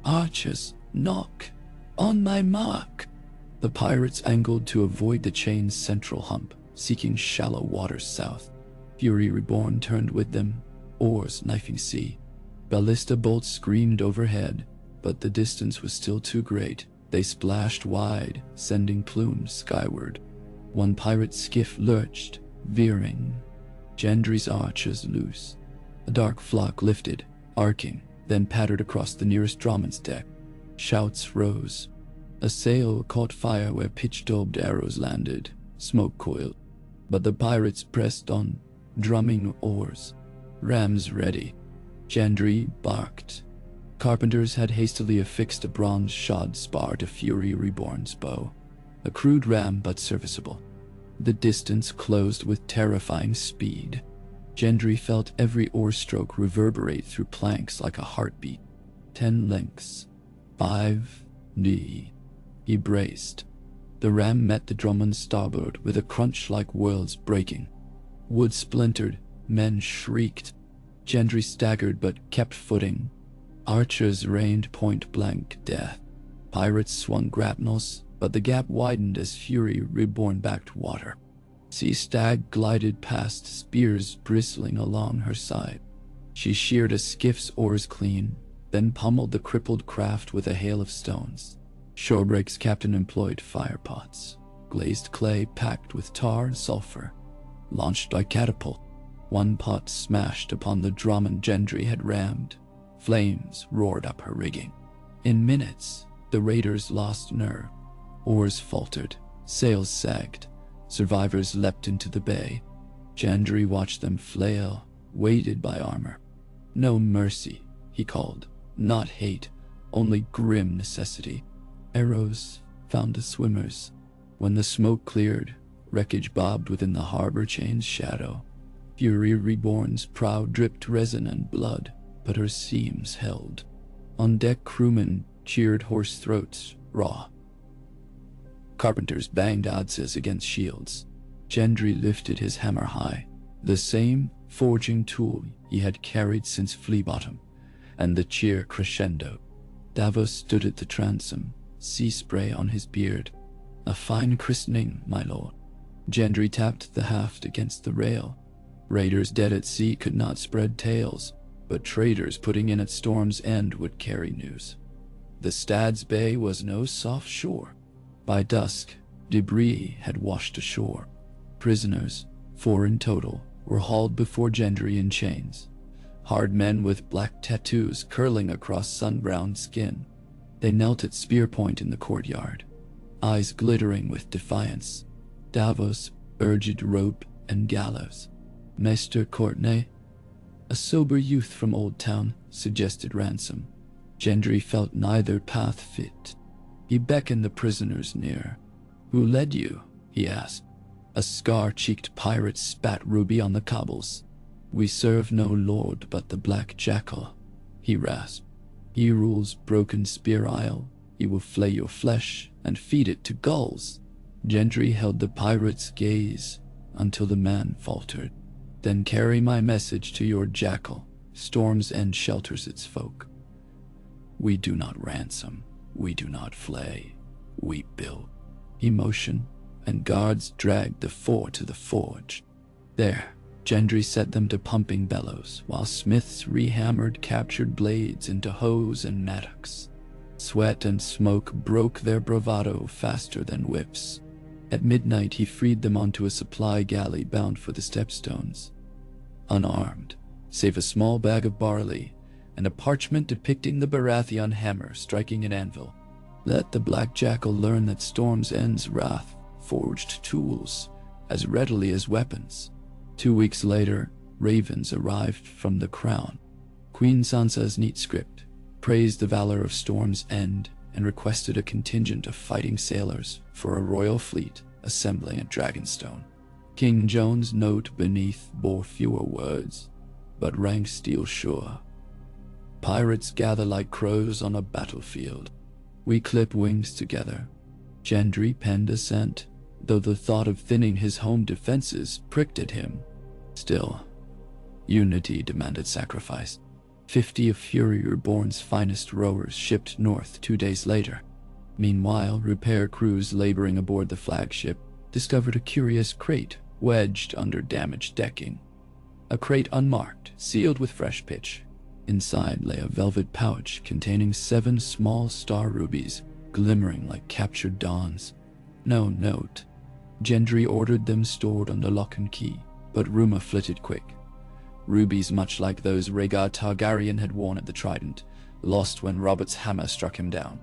"Archers, knock! On my mark!" The pirates angled to avoid the chain's central hump, seeking shallow waters south. Fury Reborn turned with them, oars knifing sea. Ballista bolts screamed overhead, but the distance was still too great. They splashed wide, sending plumes skyward. One pirate skiff lurched, veering. Gendry's archers loose. A dark flock lifted, arcing, then pattered across the nearest draman's deck. Shouts rose. A sail caught fire where pitch-daubed arrows landed, smoke coiled. But the pirates pressed on, drumming oars. Rams ready. Gendry barked. Carpenters had hastily affixed a bronze-shod spar to Fury Reborn's bow. A crude ram but serviceable. The distance closed with terrifying speed. Gendry felt every oar stroke reverberate through planks like a heartbeat. 10 lengths. 5 knee. He braced. The ram met the Drummond's starboard with a crunch like worlds breaking. Wood splintered, men shrieked. Gendry staggered but kept footing. Archers rained point-blank death. Pirates swung grapnels, but the gap widened as Fury Reborn backed water. Sea Stag glided past, spears bristling along her side. She sheared a skiff's oars clean, then pummeled the crippled craft with a hail of stones. Shorebreak's captain employed firepots, glazed clay packed with tar and sulfur, launched by catapult. One pot smashed upon the Drummond Gendry had rammed. Flames roared up her rigging. In minutes, the raiders lost nerve. Oars faltered, sails sagged. Survivors leapt into the bay. Gendry watched them flail, weighted by armor. No mercy, he called. Not hate, only grim necessity. Arrows found the swimmers. When the smoke cleared, wreckage bobbed within the harbor chain's shadow. Fury Reborn's prow dripped resin and blood, but her seams held. On deck, crewmen cheered hoarse throats, raw. Carpenters banged adzes against shields. Gendry lifted his hammer high, the same forging tool he had carried since Flea Bottom, and the cheer crescendoed. Davos stood at the transom, sea spray on his beard. "A fine christening, my lord." Gendry tapped the haft against the rail. Raiders dead at sea could not spread tales, but traders putting in at Storm's End would carry news. The Stad's Bay was no soft shore. By dusk, debris had washed ashore. Prisoners, 4 in total, were hauled before Gendry in chains. Hard men with black tattoos curling across sun-browned skin. They knelt at spear point in the courtyard, eyes glittering with defiance. Davos urged rope and gallows. Maester Courtenay, a sober youth from Old Town, suggested ransom. Gendry felt neither path fit. He beckoned the prisoners near. "Who led you?" he asked. A scar-cheeked pirate spat ruby on the cobbles. "We serve no lord but the Black Jackal," he rasped. "He rules Broken Spear Isle. He will flay your flesh and feed it to gulls." Gendry held the pirate's gaze until the man faltered. "Then carry my message to your jackal. Storm's End shelters its folk. We do not ransom." We do not flay, we build. Emotion, and guards dragged the four to the forge. There, Gendry set them to pumping bellows, while smiths rehammered captured blades into hoes and mattocks. Sweat and smoke broke their bravado faster than whips. At midnight he freed them onto a supply galley bound for the stepstones. Unarmed, save a small bag of barley, and a parchment depicting the Baratheon hammer striking an anvil. Let the Black Jackal learn that Storm's End's wrath forged tools as readily as weapons. 2 weeks later, ravens arrived from the crown. Queen Sansa's neat script praised the valor of Storm's End and requested a contingent of fighting sailors for a royal fleet assembling at Dragonstone. King Joan's note beneath bore fewer words, but rang steel sure. Pirates gather like crows on a battlefield. We clip wings together. Gendry penned assent, though the thought of thinning his home defenses pricked at him. Still, unity demanded sacrifice. 50 of Fury Reborn's finest rowers shipped north 2 days later. Meanwhile, repair crews laboring aboard the flagship discovered a curious crate wedged under damaged decking. A crate unmarked, sealed with fresh pitch. Inside lay a velvet pouch containing 7 small star rubies, glimmering like captured dawns. No note. Gendry ordered them stored under lock and key, but rumor flitted quick. Rubies much like those Rhaegar Targaryen had worn at the Trident, lost when Robert's hammer struck him down.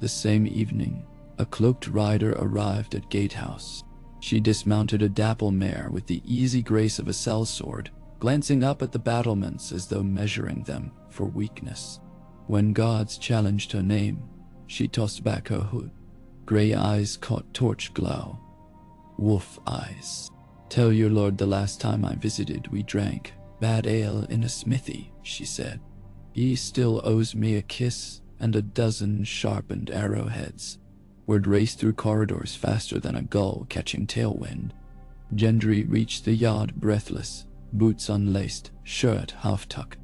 The same evening, a cloaked rider arrived at Gatehouse. She dismounted a dapple mare with the easy grace of a sellsword, glancing up at the battlements as though measuring them for weakness. When gods challenged her name, she tossed back her hood. Grey eyes caught torch glow. Wolf eyes. Tell your lord the last time I visited we drank bad ale in a smithy, she said. He still owes me a kiss and a dozen sharpened arrowheads. Word raced through corridors faster than a gull catching tailwind. Gendry reached the yard breathless, boots unlaced, shirt half-tucked.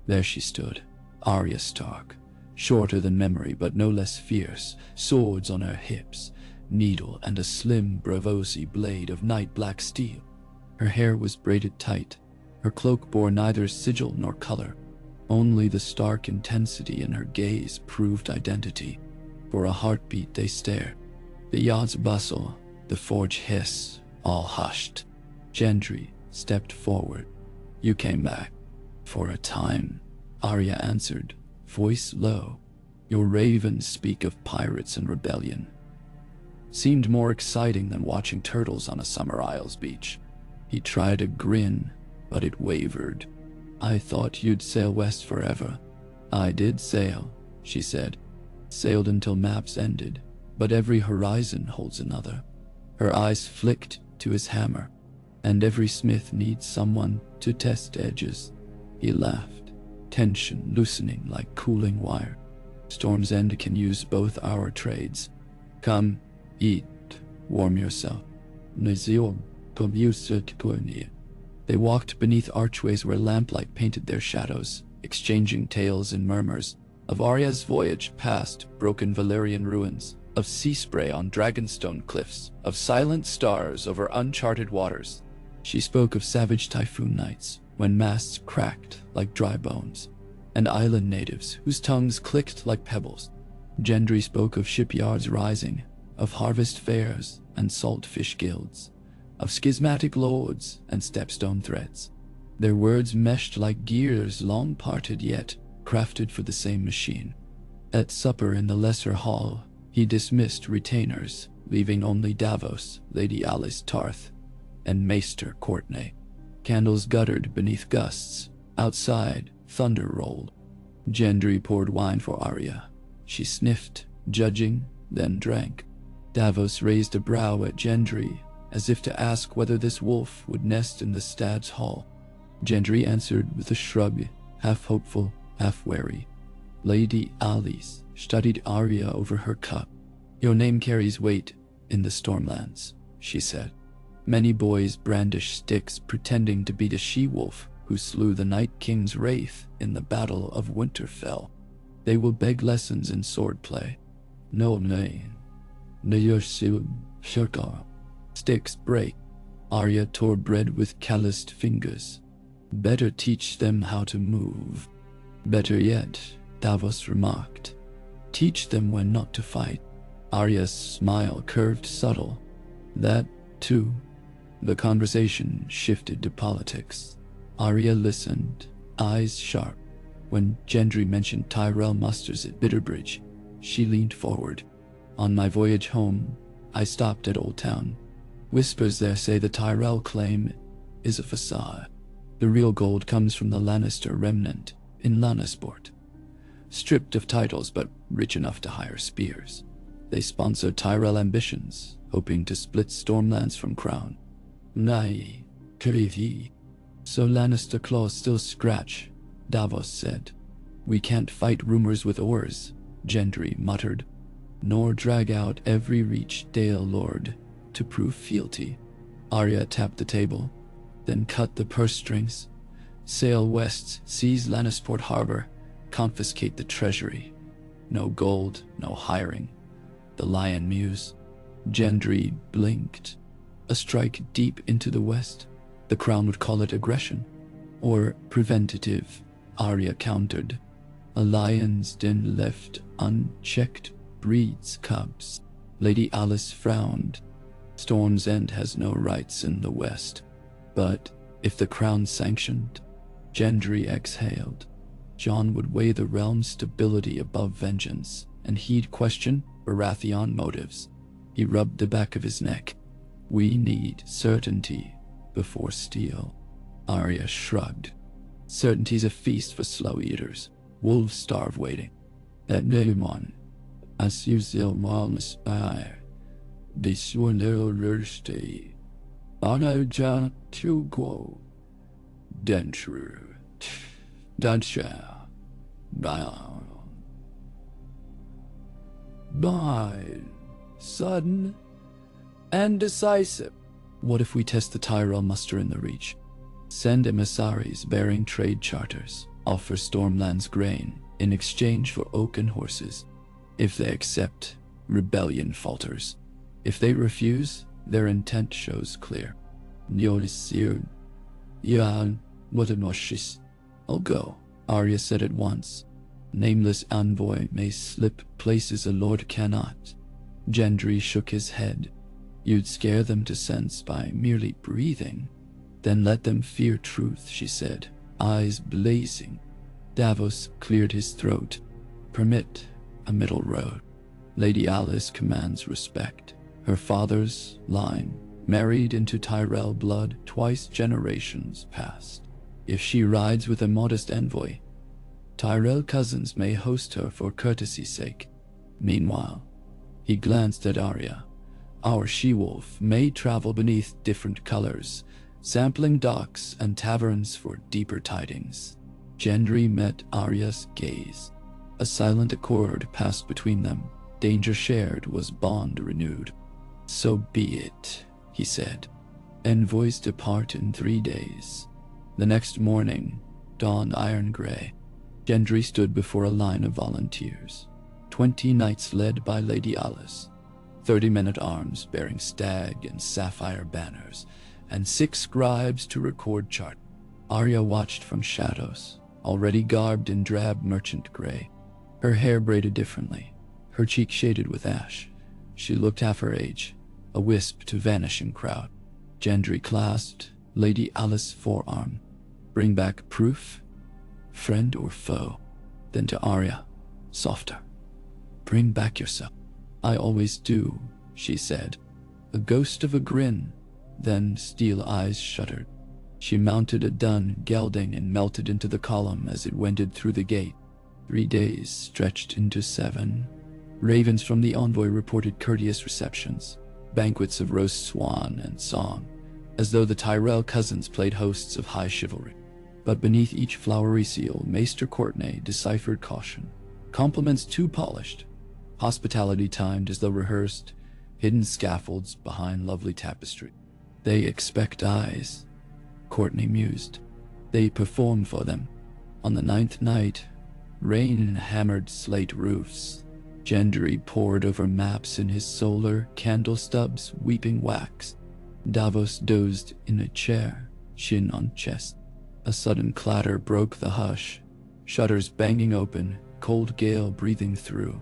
There she stood, Arya Stark, shorter than memory but no less fierce, swords on her hips, needle and a slim Braavosi blade of night-black steel. Her hair was braided tight. Her cloak bore neither sigil nor color. Only the stark intensity in her gaze proved identity. For a heartbeat they stared. The yacht's bustle, the forge hiss, all hushed. Gendry stepped forward. You came back. For a time, Arya answered, voice low. Your ravens speak of pirates and rebellion. Seemed more exciting than watching turtles on a Summer Isles beach. He tried a grin, but it wavered. I thought you'd sail west forever. I did sail, she said. Sailed until maps ended, but every horizon holds another. Her eyes flicked to his hammer, and every smith needs someone to test edges. He laughed, tension loosening like cooling wire. Storm's End can use both our trades. Come, eat, warm yourself. They walked beneath archways where lamplight painted their shadows, exchanging tales and murmurs of Arya's voyage past broken Valyrian ruins, of sea spray on Dragonstone cliffs, of silent stars over uncharted waters. She spoke of savage typhoon nights when masts cracked like dry bones, and island natives whose tongues clicked like pebbles. Gendry spoke of shipyards rising, of harvest fairs and saltfish guilds, of schismatic lords and stepstone threads. Their words meshed like gears long parted yet crafted for the same machine. At supper in the lesser hall, he dismissed retainers, leaving only Davos, Lady Alice Tarth, and Maester Courtenay. Candles guttered beneath gusts. Outside, thunder rolled. Gendry poured wine for Arya. She sniffed, judging, then drank. Davos raised a brow at Gendry, as if to ask whether this wolf would nest in the stad's hall. Gendry answered with a shrug, half hopeful, half wary. Lady Alice studied Arya over her cup. Your name carries weight in the Stormlands, she said. Many boys brandish sticks pretending to be the she-wolf who slew the Night King's wraith in the Battle of Winterfell. They will beg lessons in swordplay. No name. Nayoshu Shirka. Sticks break. Arya tore bread with calloused fingers. Better teach them how to move. Better yet, Davos remarked. Teach them when not to fight. Arya's smile curved subtle. That, too. The conversation shifted to politics. Arya listened, eyes sharp. When Gendry mentioned Tyrell musters at Bitterbridge, she leaned forward. On my voyage home, I stopped at Old Town. Whispers there say the Tyrell claim is a facade. The real gold comes from the Lannister remnant in Lannisport. Stripped of titles but rich enough to hire spears. They sponsor Tyrell ambitions, hoping to split Stormlands from Crown. Nay, Karithi. So Lannister claws still scratch, Davos said. We can't fight rumors with oars, Gendry muttered, nor drag out every Reach Dale lord to prove fealty. Arya tapped the table, then cut the purse strings. Sail west, seize Lannisport harbor, confiscate the treasury. No gold, no hiring. The Lion mused. Gendry blinked. A strike deep into the west. The Crown would call it aggression. Or preventative, Arya countered. A lion's den left unchecked breeds cubs. Lady Alice frowned. Storm's End has no rights in the west. But if the Crown sanctioned, Gendry exhaled. Jon would weigh the realm's stability above vengeance, and he'd question Baratheon motives. He rubbed the back of his neck. We need certainty before steel. Arya shrugged. Certainty's a feast for slow eaters. Wolves starve waiting. That Daemon, as you still malmus by, the swindle rurstay. Anaja to go. Dentru. Dansha. By sudden and decisive. What if we test the Tyrell muster in the Reach? Send emissaries bearing trade charters, offer Stormland's grain in exchange for oaken horses. If they accept, rebellion falters. If they refuse, their intent shows clear. Nyolisir. Yan, what a noshis. I'll go, Arya said at once. Nameless envoy may slip places a lord cannot. Gendry shook his head. You'd scare them to sense by merely breathing. Then let them fear truth, she said, eyes blazing. Davos cleared his throat. Permit a middle road. Lady Alice commands respect. Her father's line, married into Tyrell blood twice generations past. If she rides with a modest envoy, Tyrell cousins may host her for courtesy's sake. Meanwhile, he glanced at Arya. Our she-wolf may travel beneath different colors, sampling docks and taverns for deeper tidings. Gendry met Arya's gaze. A silent accord passed between them. Danger shared was bond renewed. So be it, he said. Envoys depart in 3 days. The next morning, dawn iron gray, Gendry stood before a line of volunteers. 20 knights led by Lady Alice, 30 men-at-arms bearing stag and sapphire banners, and 6 scribes to record chart. Arya watched from shadows, already garbed in drab merchant gray. Her hair braided differently, her cheek shaded with ash. She looked half her age, a wisp to vanish in crowd. Gendry clasped Lady Alice's forearm. Bring back proof, friend or foe. Then to Arya, softer. Bring back yourself. I always do, she said. A ghost of a grin. Then steel eyes shuddered. She mounted a dun gelding and melted into the column as it wended through the gate. 3 days stretched into 7. Ravens from the envoy reported courteous receptions, banquets of roast swan and song, as though the Tyrell cousins played hosts of high chivalry. But beneath each flowery seal, Maester Courtnay deciphered caution. Compliments too polished, hospitality timed as though rehearsed, hidden scaffolds behind lovely tapestry. They expect eyes, Courtnay mused. They perform for them. On the 9th night, rain hammered slate roofs. Gendry pored over maps in his solar candle stubs, weeping wax. Davos dozed in a chair, chin on chest. A sudden clatter broke the hush, shutters banging open, cold gale breathing through.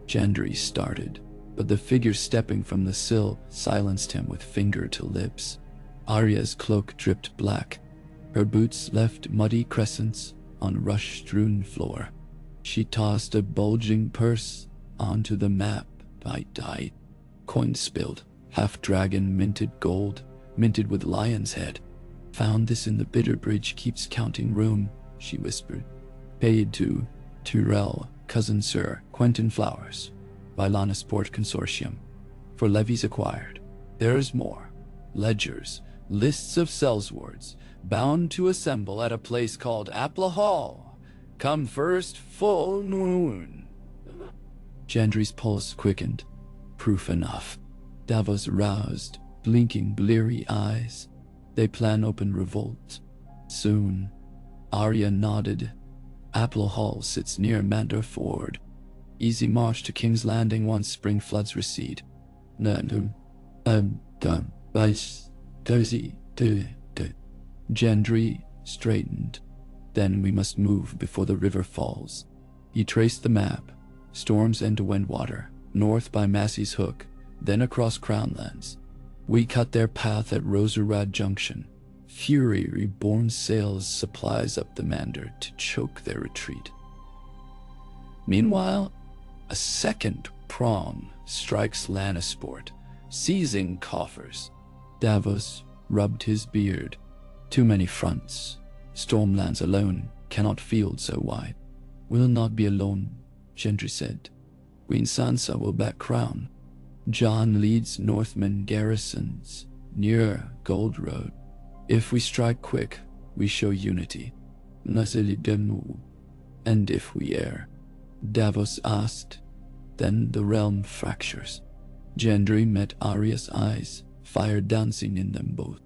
Gendry started, but the figure stepping from the sill silenced him with finger to lips. Arya's cloak dripped black. Her boots left muddy crescents on rush-strewn floor. She tossed a bulging purse onto the map by dyed. Coin spilled, half-dragon minted gold, minted with lion's head. Found this in the Bitterbridge keeps counting room, she whispered. Paid to Tyrell, cousin Sir Quentin Flowers, by Lannisport Consortium. For levies acquired. There's more. Ledgers, lists of sellswords, bound to assemble at a place called Apple Hall. Come first full moon. Gendry's pulse quickened. Proof enough. Davos roused, blinking bleary eyes. They plan open revolt. Soon. Arya nodded. Apple Hall sits near Mandor Ford. Easy march to King's Landing once spring floods recede. Gendry straightened. Then we must move before the river falls. He traced the map. Storms End to Windwater, north by Massey's Hook, then across Crownlands. We cut their path at Roserad Junction. Fury reborn sails supplies up the Mander to choke their retreat. Meanwhile, a second prong strikes Lannisport, seizing coffers. Davos rubbed his beard. Too many fronts. Stormlands alone cannot field so wide. We'll not be alone, Gendry said. Queen Sansa will back Crown. Jon leads Northmen garrisons near Gold Road. If we strike quick, we show unity. And if we err, Davos asked, then the realm fractures. Gendry met Arya's eyes, fire dancing in them both.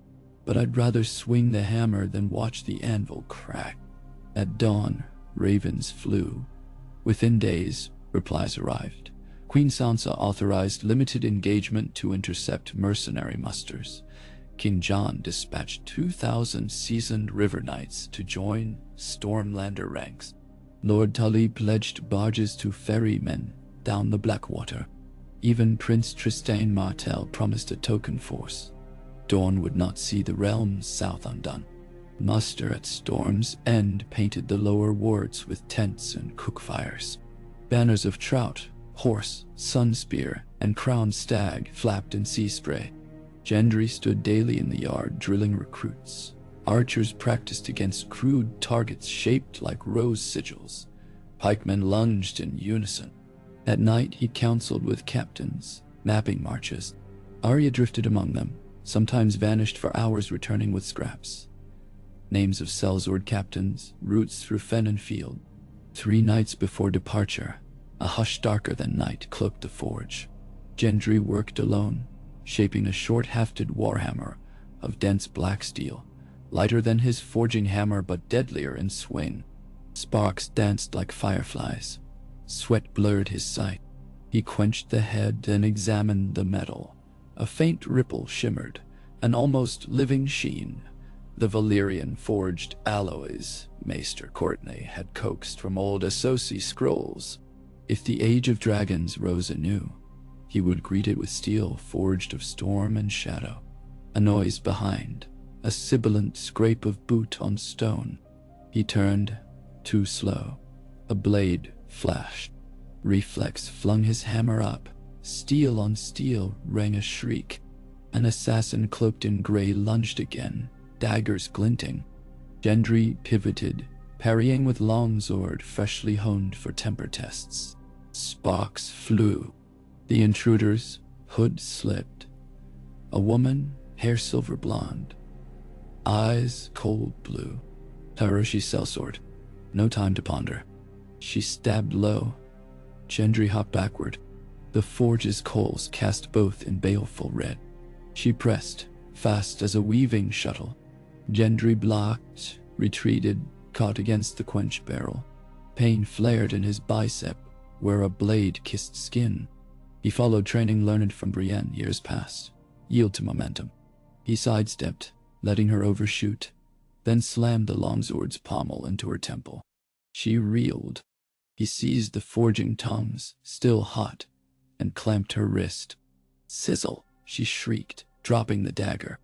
But I'd rather swing the hammer than watch the anvil crack. At dawn, ravens flew. Within days, replies arrived. Queen Sansa authorized limited engagement to intercept mercenary musters. King Jon dispatched 2,000 seasoned river knights to join Stormlander ranks. Lord Tully pledged barges to ferrymen down the Blackwater. Even Prince Trystane Martell promised a token force. Dawn would not see the realms south undone. Muster at Storm's End painted the lower wards with tents and cook fires. Banners of trout, horse, sun spear, and crowned stag flapped in sea spray. Gendry stood daily in the yard drilling recruits. Archers practiced against crude targets shaped like rose sigils. Pikemen lunged in unison. At night he counseled with captains, mapping marches. Arya drifted among them, sometimes vanished for hours returning with scraps. Names of sellsword captains, routes through fen and field. 3 nights before departure, a hush darker than night cloaked the forge. Gendry worked alone, shaping a short-hafted warhammer of dense black steel, lighter than his forging hammer but deadlier in swing. Sparks danced like fireflies. Sweat blurred his sight. He quenched the head and examined the metal. A faint ripple shimmered, an almost living sheen. The Valyrian-forged alloys Maester Courtney had coaxed from old Associ scrolls. If the Age of Dragons rose anew, he would greet it with steel forged of storm and shadow. A noise behind, a sibilant scrape of boot on stone. He turned, too slow. A blade flashed. Reflex flung his hammer up. Steel on steel rang a shriek. An assassin cloaked in gray lunged again, daggers glinting. Gendry pivoted, parrying with longsword freshly honed for temper tests. Sparks flew. The intruder's hood slipped. A woman, hair silver blonde, eyes cold blue. Taroshi sellsword. No time to ponder. She stabbed low. Gendry hopped backward. The forge's coals cast both in baleful red. She pressed, fast as a weaving shuttle. Gendry blocked, retreated, caught against the quench barrel. Pain flared in his bicep. where a blade kissed skin. He followed training learned from Brienne years past. Yield to momentum. He sidestepped, letting her overshoot, then slammed the longsword's pommel into her temple. She reeled. He seized the forging tongs, still hot, and clamped her wrist. Sizzle, she shrieked, dropping the dagger.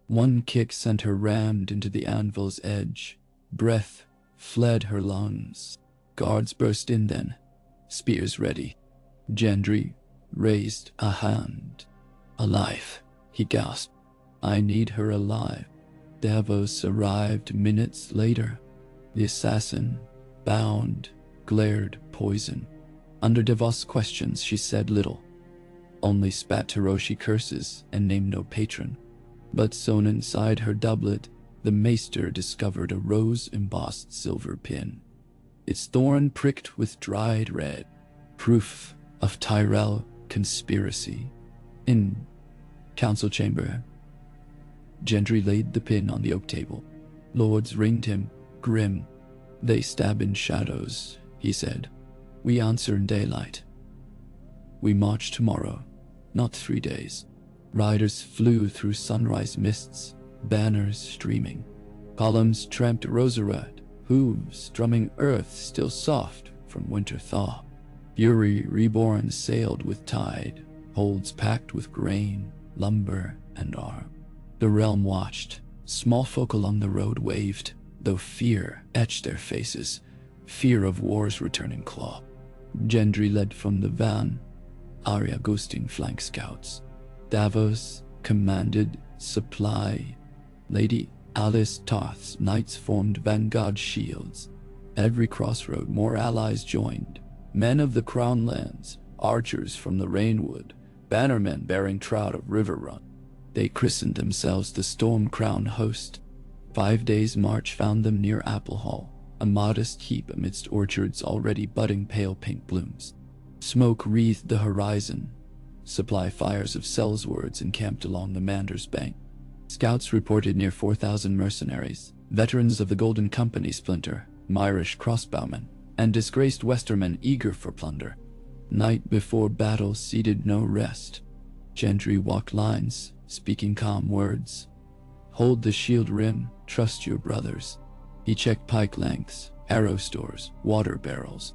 One kick sent her rammed into the anvil's edge. Breath fled her lungs. Guards burst in then, spears ready. Gendry raised a hand. Alive, he gasped. I need her alive. Davos arrived minutes later. The assassin, bound, glared poison. Under Davos' questions, she said little, only spat Hiroshi curses and named no patron. But sewn inside her doublet, the maester discovered a rose-embossed silver pin, its thorn pricked with dried red, proof of Tyrell conspiracy. In council chamber, Gendry laid the pin on the oak table. Lords ringed him, grim. They stab in shadows, he said. We answer in daylight. We march tomorrow, not 3 days. Riders flew through sunrise mists, banners streaming. Columns tramped roseate, hooves drumming earth still soft from winter thaw. Fury reborn sailed with tide, holds packed with grain, lumber, and arm. The realm watched. Small folk along the road waved, though fear etched their faces, fear of war's returning claw. Gendry led from the van, Arya ghosting flank scouts. Davos commanded supply. Lady Alice Tarth's knights formed vanguard shields. Every crossroad more allies joined. Men of the Crown lands, archers from the Rainwood, bannermen bearing trout of Riverrun. They christened themselves the Storm Crown Host. 5 days' march found them near Applehall, a modest heap amidst orchards already budding pale pink blooms. Smoke wreathed the horizon. Supply fires of Sellswords encamped along the Mander's bank. Scouts reported near 4,000 mercenaries, veterans of the Golden Company splinter, Myrish crossbowmen, and disgraced Westermen eager for plunder. Night before battle ceded no rest. Gendry walked lines, speaking calm words. Hold the shield rim, trust your brothers. He checked pike lengths, arrow stores, water barrels.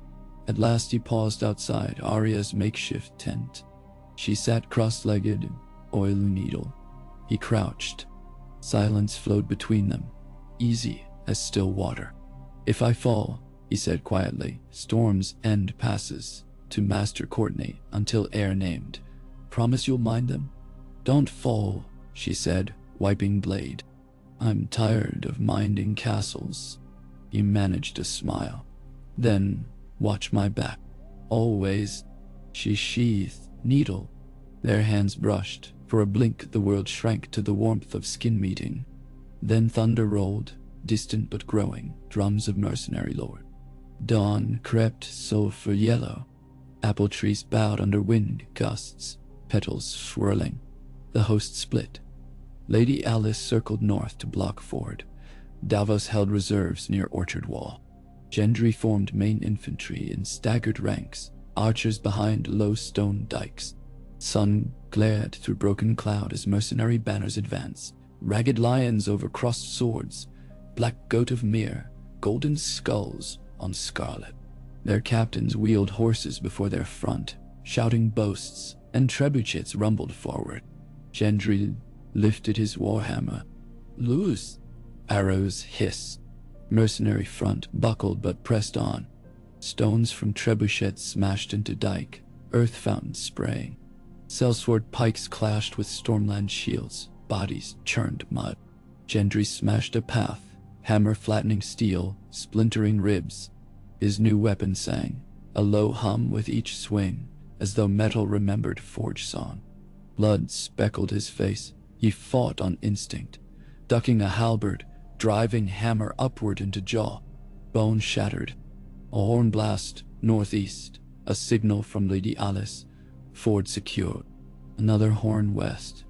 At last he paused outside Arya's makeshift tent. She sat cross-legged, oil needle. He crouched. Silence flowed between them, easy as still water. If I fall, he said quietly, Storm's End passes to Master Courtney until heir named. Promise you'll mind them? Don't fall, she said, wiping blade. I'm tired of minding castles. He managed a smile. Then, watch my back. Always. She sheathed needle. Their hands brushed. For a blink the world shrank to the warmth of skin meeting. Then thunder rolled, distant but growing, drums of mercenary lord. Dawn crept sulphur yellow. Apple trees bowed under wind gusts, petals swirling. The host split. Lady Alice circled north to block ford. Davos held reserves near Orchard Wall. Gendry formed main infantry in staggered ranks, archers behind low stone dikes. Sun glared through broken cloud as mercenary banners advanced. Ragged lions over crossed swords, black goat of Myr, golden skulls on scarlet. Their captains wheeled horses before their front, shouting boasts, and trebuchets rumbled forward. Gendry lifted his warhammer. Loose! Arrows hissed. Mercenary front buckled but pressed on. Stones from trebuchets smashed into dike, earth fountains spraying. Sellsword pikes clashed with Stormland shields, bodies churned mud. Gendry smashed a path, hammer flattening steel, splintering ribs. His new weapon sang, a low hum with each swing, as though metal remembered forge song. Blood speckled his face. He fought on instinct, ducking a halberd, driving hammer upward into jaw. Bone shattered. A horn blast, northeast, a signal from Lady Alice. Ford secured. Another horn west.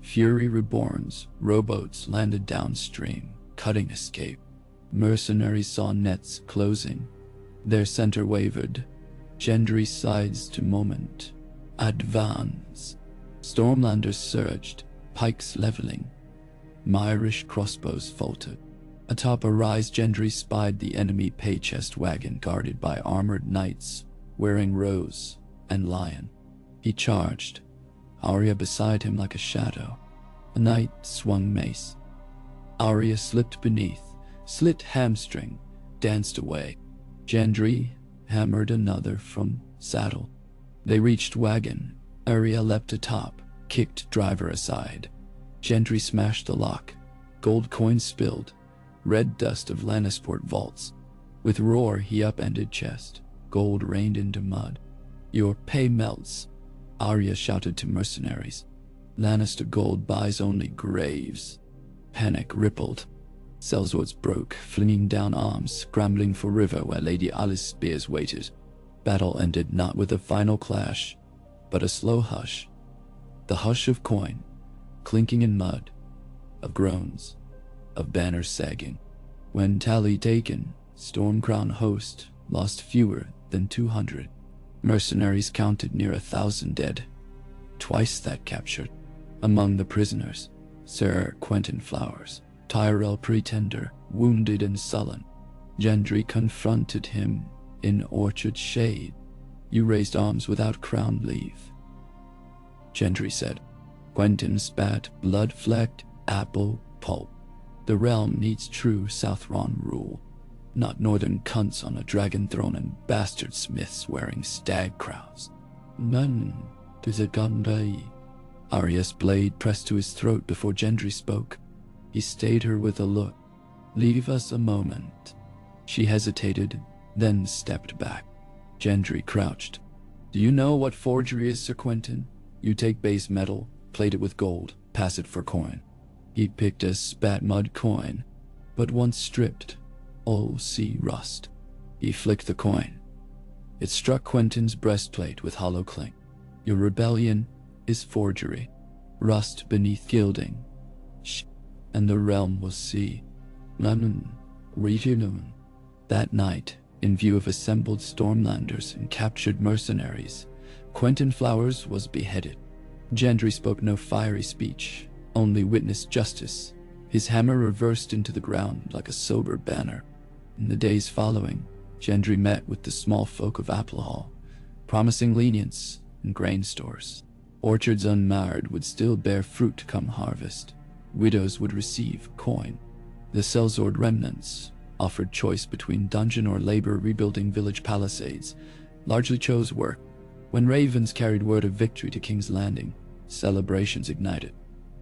Fury reborns, rowboats landed downstream, cutting escape. Mercenaries saw nets closing. Their center wavered. Gendry sized to moment. Advance. Stormlanders surged, pikes leveling. Myrish crossbows faltered. Atop a rise, Gendry spied the enemy pay-chest wagon guarded by armored knights, wearing rose and lion. He charged, Arya beside him like a shadow. A knight swung mace. Arya slipped beneath, slit hamstring, danced away. Gendry hammered another from saddle. They reached wagon. Arya leapt atop, kicked driver aside. Gendry smashed the lock. Gold coins spilled. Red dust of Lannisport vaults. With roar he upended chest. Gold rained into mud. Your pay melts, Arya shouted to mercenaries. Lannister gold buys only graves. Panic rippled. Sellswords broke, flinging down arms, scrambling for river where Lady Alice's spears waited. Battle ended not with a final clash, but a slow hush. The hush of coin, clinking in mud, of groans, of banners sagging. When tally taken, Stormcrown host lost fewer than 200. Mercenaries counted near 1,000 dead, twice that captured. Among the prisoners, Sir Quentin Flowers, Tyrell Pretender, wounded and sullen. Gendry confronted him in orchard shade. You raised arms without crown leave, Gendry said. Quentin spat blood-flecked apple pulp. The realm needs true Southron rule, not northern cunts on a dragon throne and bastard smiths wearing stag crowns. None to the GENDRY. Arya's blade pressed to his throat before Gendry spoke. He stayed her with a look. Leave us a moment. She hesitated, then stepped back. Gendry crouched. Do you know what forgery is, Sir Quentin? You take base metal, plate it with gold, pass it for coin. He picked a spat mud coin, but once stripped, all see rust. He flicked the coin. It struck Quentin's breastplate with hollow clink. Your rebellion is forgery. Rust beneath gilding. And the realm will see. That night, in view of assembled Stormlanders and captured mercenaries, Quentin Flowers was beheaded. Gendry spoke no fiery speech, only witnessed justice. His hammer reversed into the ground like a sober banner. In the days following, Gendry met with the small folk of Applehall, promising lenience in grain stores. Orchards unmarred would still bear fruit come harvest. Widows would receive coin. The Sellsword remnants offered choice between dungeon or labor rebuilding village palisades, largely chose work. When ravens carried word of victory to King's Landing, celebrations ignited.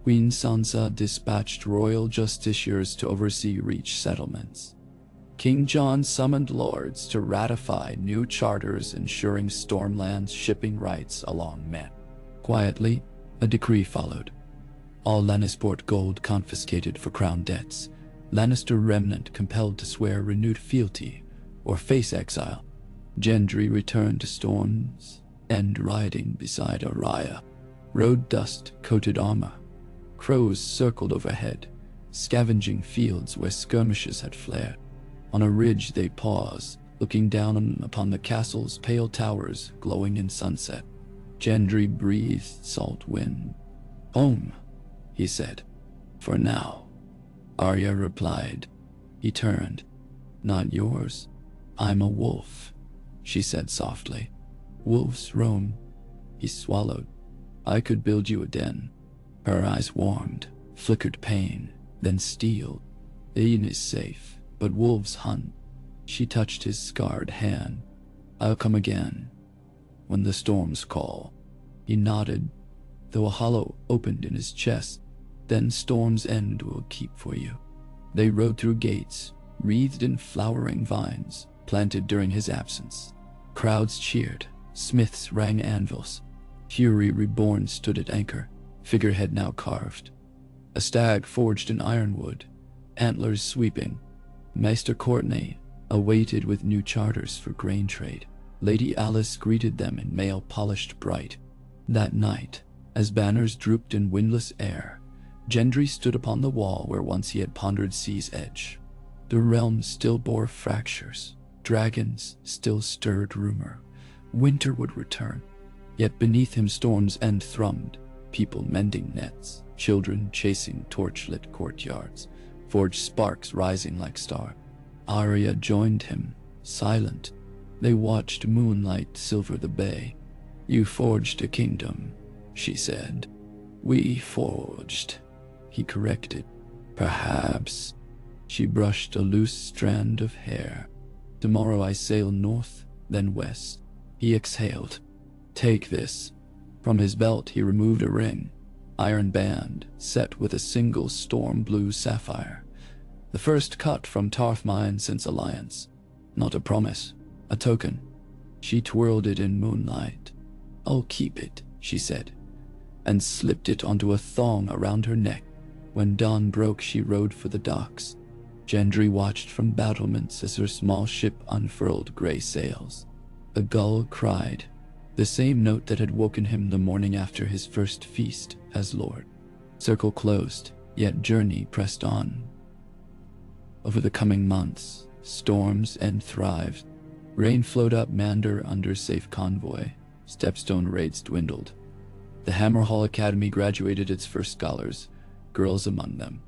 Queen Sansa dispatched royal justiciars to oversee Reach settlements. King John summoned lords to ratify new charters ensuring Stormland's shipping rights along men. Quietly, a decree followed. All Lannisport gold confiscated for crown debts. Lannister remnant compelled to swear renewed fealty or face exile. Gendry returned to Storm's End riding beside Arya. Road dust coated armor. Crows circled overhead, scavenging fields where skirmishes had flared. On a ridge they paused, looking down upon the castle's pale towers glowing in sunset. Gendry breathed salt wind. Home, he said. For now. Arya replied. He turned. Not yours. I'm a wolf, she said softly. Wolves roam. He swallowed. I could build you a den. Her eyes warmed, flickered pain, then steeled. Aeon is safe, but wolves hunt. She touched his scarred hand. I'll come again, when the storms call. He nodded, though a hollow opened in his chest. Then Storm's End will keep for you. They rode through gates, wreathed in flowering vines, planted during his absence. Crowds cheered, smiths rang anvils. Fury reborn stood at anchor, figurehead now carved. A stag forged in ironwood, antlers sweeping. Maester Courtney awaited with new charters for grain trade. Lady Alice greeted them in mail polished bright. That night, as banners drooped in windless air, Gendry stood upon the wall where once he had pondered sea's edge. The realm still bore fractures, dragons still stirred rumor, Winter would return. Yet beneath him storm's end thrummed, people mending nets, children chasing torchlit courtyards, forged sparks rising like stars. Arya joined him, silent. They watched moonlight silver the bay. "You forged a kingdom," she said. "We forged," he corrected. "Perhaps." She brushed a loose strand of hair. "Tomorrow I sail north, then west." He exhaled. "Take this." From his belt he removed a ring, iron band, set with a single storm blue sapphire. The first cut from Tarth mine since Alliance. Not a promise, a token. She twirled it in moonlight. "I'll keep it," she said, and slipped it onto a thong around her neck. When dawn broke, she rowed for the docks. Gendry watched from battlements as her small ship unfurled gray sails. A gull cried, the same note that had woken him the morning after his first feast as Lord. Circle closed, yet journey pressed on. Over the coming months, storms and thrived. Rain flowed up Mander under safe convoy. Stepstone raids dwindled. The Hammerhall Academy graduated its first scholars, girls among them.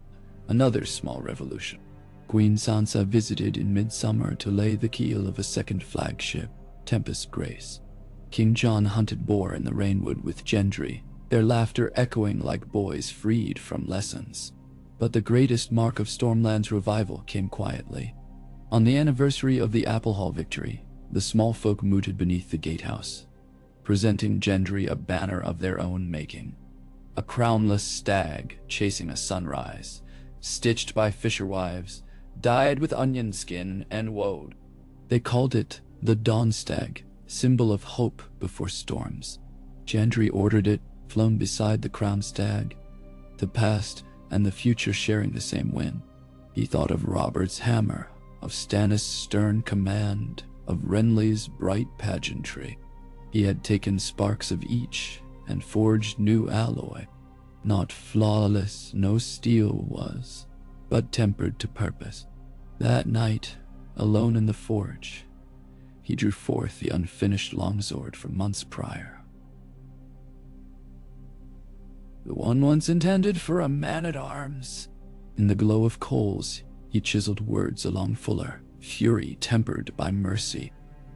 Another small revolution. Queen Sansa visited in midsummer to lay the keel of a second flagship, Tempest Grace. King John hunted boar in the Rainwood with Gendry, their laughter echoing like boys freed from lessons. But the greatest mark of Stormland's revival came quietly. On the anniversary of the Applehall victory, the small folk mooted beneath the gatehouse, presenting Gendry a banner of their own making. A crownless stag chasing a sunrise, stitched by fisherwives, dyed with onion skin and woad. They called it the Dawn Stag, symbol of hope before storms. Gendry ordered it, flown beside the crowned stag, the past and the future sharing the same wind. He thought of Robert's hammer, of Stannis' stern command, of Renly's bright pageantry. He had taken sparks of each and forged new alloy. Not flawless, no steel was, but tempered to purpose. That night, alone in the forge, he drew forth the unfinished longsword from months prior. The one once intended for a man-at-arms. In the glow of coals, he chiseled words along fuller, fury tempered by mercy.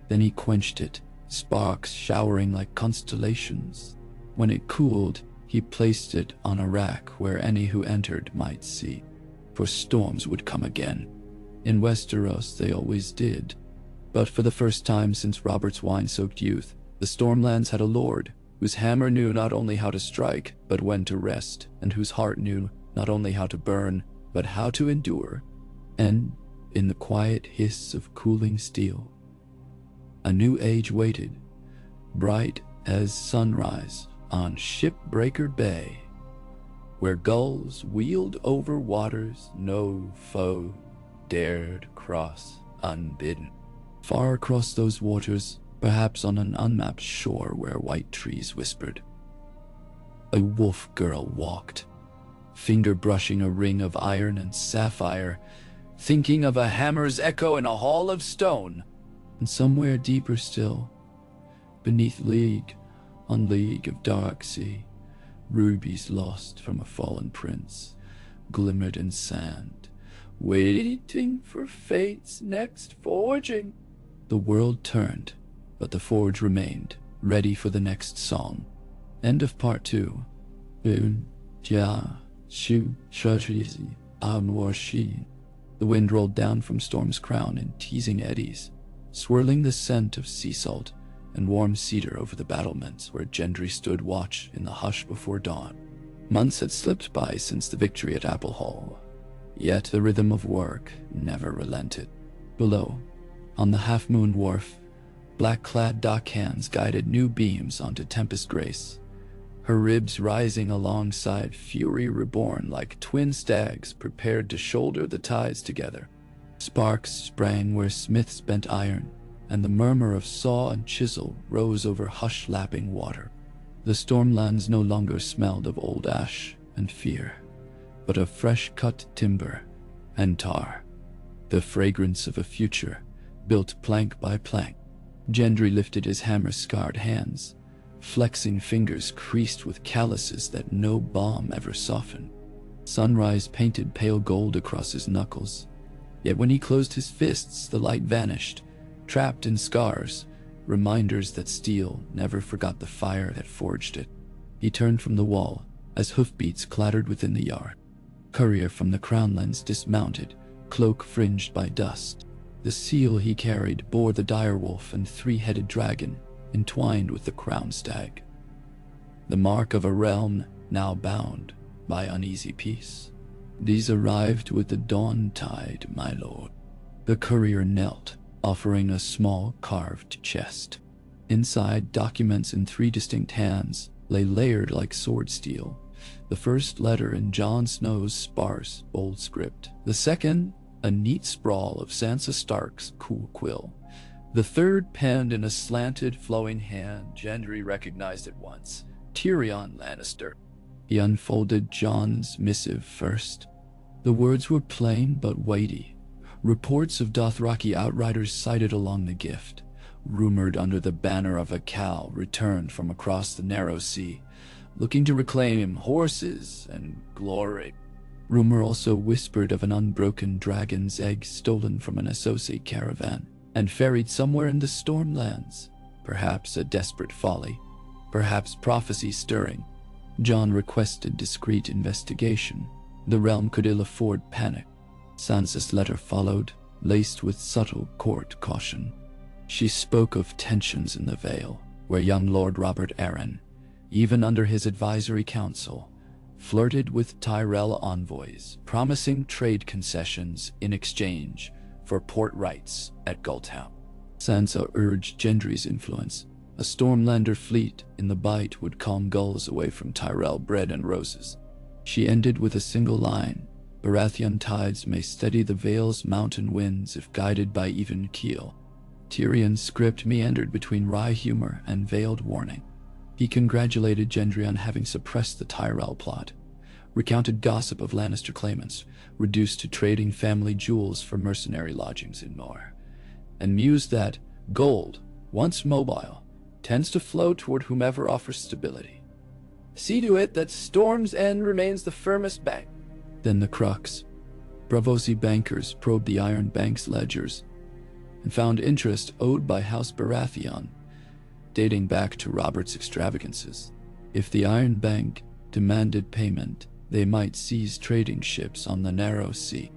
Then he quenched it, sparks showering like constellations. When it cooled, he placed it on a rack where any who entered might see. For storms would come again. In Westeros they always did. But for the first time since Robert's wine-soaked youth, the Stormlands had a lord, whose hammer knew not only how to strike, but when to rest, and whose heart knew not only how to burn, but how to endure. And, in the quiet hiss of cooling steel, a new age waited, bright as sunrise on Shipbreaker Bay, where gulls wheeled over waters no foe dared cross unbidden. Far across those waters, perhaps on an unmapped shore where white trees whispered, a wolf girl walked, finger brushing a ring of iron and sapphire, thinking of a hammer's echo in a hall of stone. And somewhere deeper still, beneath league on league of dark sea, rubies lost from a fallen prince glimmered in sand, waiting for fate's next forging. The world turned, but the forge remained, ready for the next song. End of part 2. The wind rolled down from Storm's crown in teasing eddies, swirling the scent of sea salt and warm cedar over the battlements where Gendry stood watch in the hush before dawn. Months had slipped by since the victory at Applehall, yet the rhythm of work never relented. Below, on the half-moon wharf, black-clad dockhands guided new beams onto Tempest Grace, her ribs rising alongside Fury Reborn like twin stags prepared to shoulder the tides together. Sparks sprang where smiths bent iron, and the murmur of saw and chisel rose over hush-lapping water. The Stormlands no longer smelled of old ash and fear, but of fresh-cut timber and tar, the fragrance of a future built plank by plank. Gendry lifted his hammer-scarred hands, flexing fingers creased with calluses that no balm ever softened. Sunrise painted pale gold across his knuckles. Yet when he closed his fists, the light vanished, trapped in scars, reminders that steel never forgot the fire that forged it. He turned from the wall as hoofbeats clattered within the yard. Courier from the Crownlands dismounted, cloak fringed by dust. The seal he carried bore the direwolf and three-headed dragon, entwined with the crown stag. The mark of a realm now bound by uneasy peace. These arrived with the dawn tide, my lord. The courier knelt, offering a small carved chest. Inside, documents in 3 distinct hands lay layered like sword steel. The first letter in Jon Snow's sparse, bold script. The second, a neat sprawl of Sansa Stark's cool quill. The third, penned in a slanted, flowing hand, Gendry recognized at once. Tyrion Lannister. He unfolded Jon's missive first. The words were plain but weighty. Reports of Dothraki outriders sighted along the gift, rumored under the banner of a cow returned from across the narrow sea, looking to reclaim horses and glory. Rumor also whispered of an unbroken dragon's egg stolen from an associate caravan and ferried somewhere in the Stormlands. Perhaps a desperate folly, perhaps prophecy stirring. Jon requested discreet investigation. The realm could ill afford panic. Sansa's letter followed, laced with subtle court caution. She spoke of tensions in the Vale, where young Lord Robert Arryn, even under his advisory council, flirted with Tyrell envoys, promising trade concessions in exchange for port rights at Gulltown. Sansa urged Gendry's influence. A Stormlander fleet in the Bight would calm gulls away from Tyrell bread and roses. She ended with a single line: Baratheon tides may steady the Vale's mountain winds if guided by even keel. Tyrion's script meandered between wry humor and veiled warning. He congratulated Gendry on having suppressed the Tyrell plot, recounted gossip of Lannister claimants, reduced to trading family jewels for mercenary lodgings in Moor, and mused that gold, once mobile, tends to flow toward whomever offers stability. See to it that Storm's End remains the firmest bank. Then the crux. Braavosi bankers probed the Iron Bank's ledgers and found interest owed by House Baratheon, dating back to Robert's extravagances. If the Iron Bank demanded payment, they might seize trading ships on the narrow sea.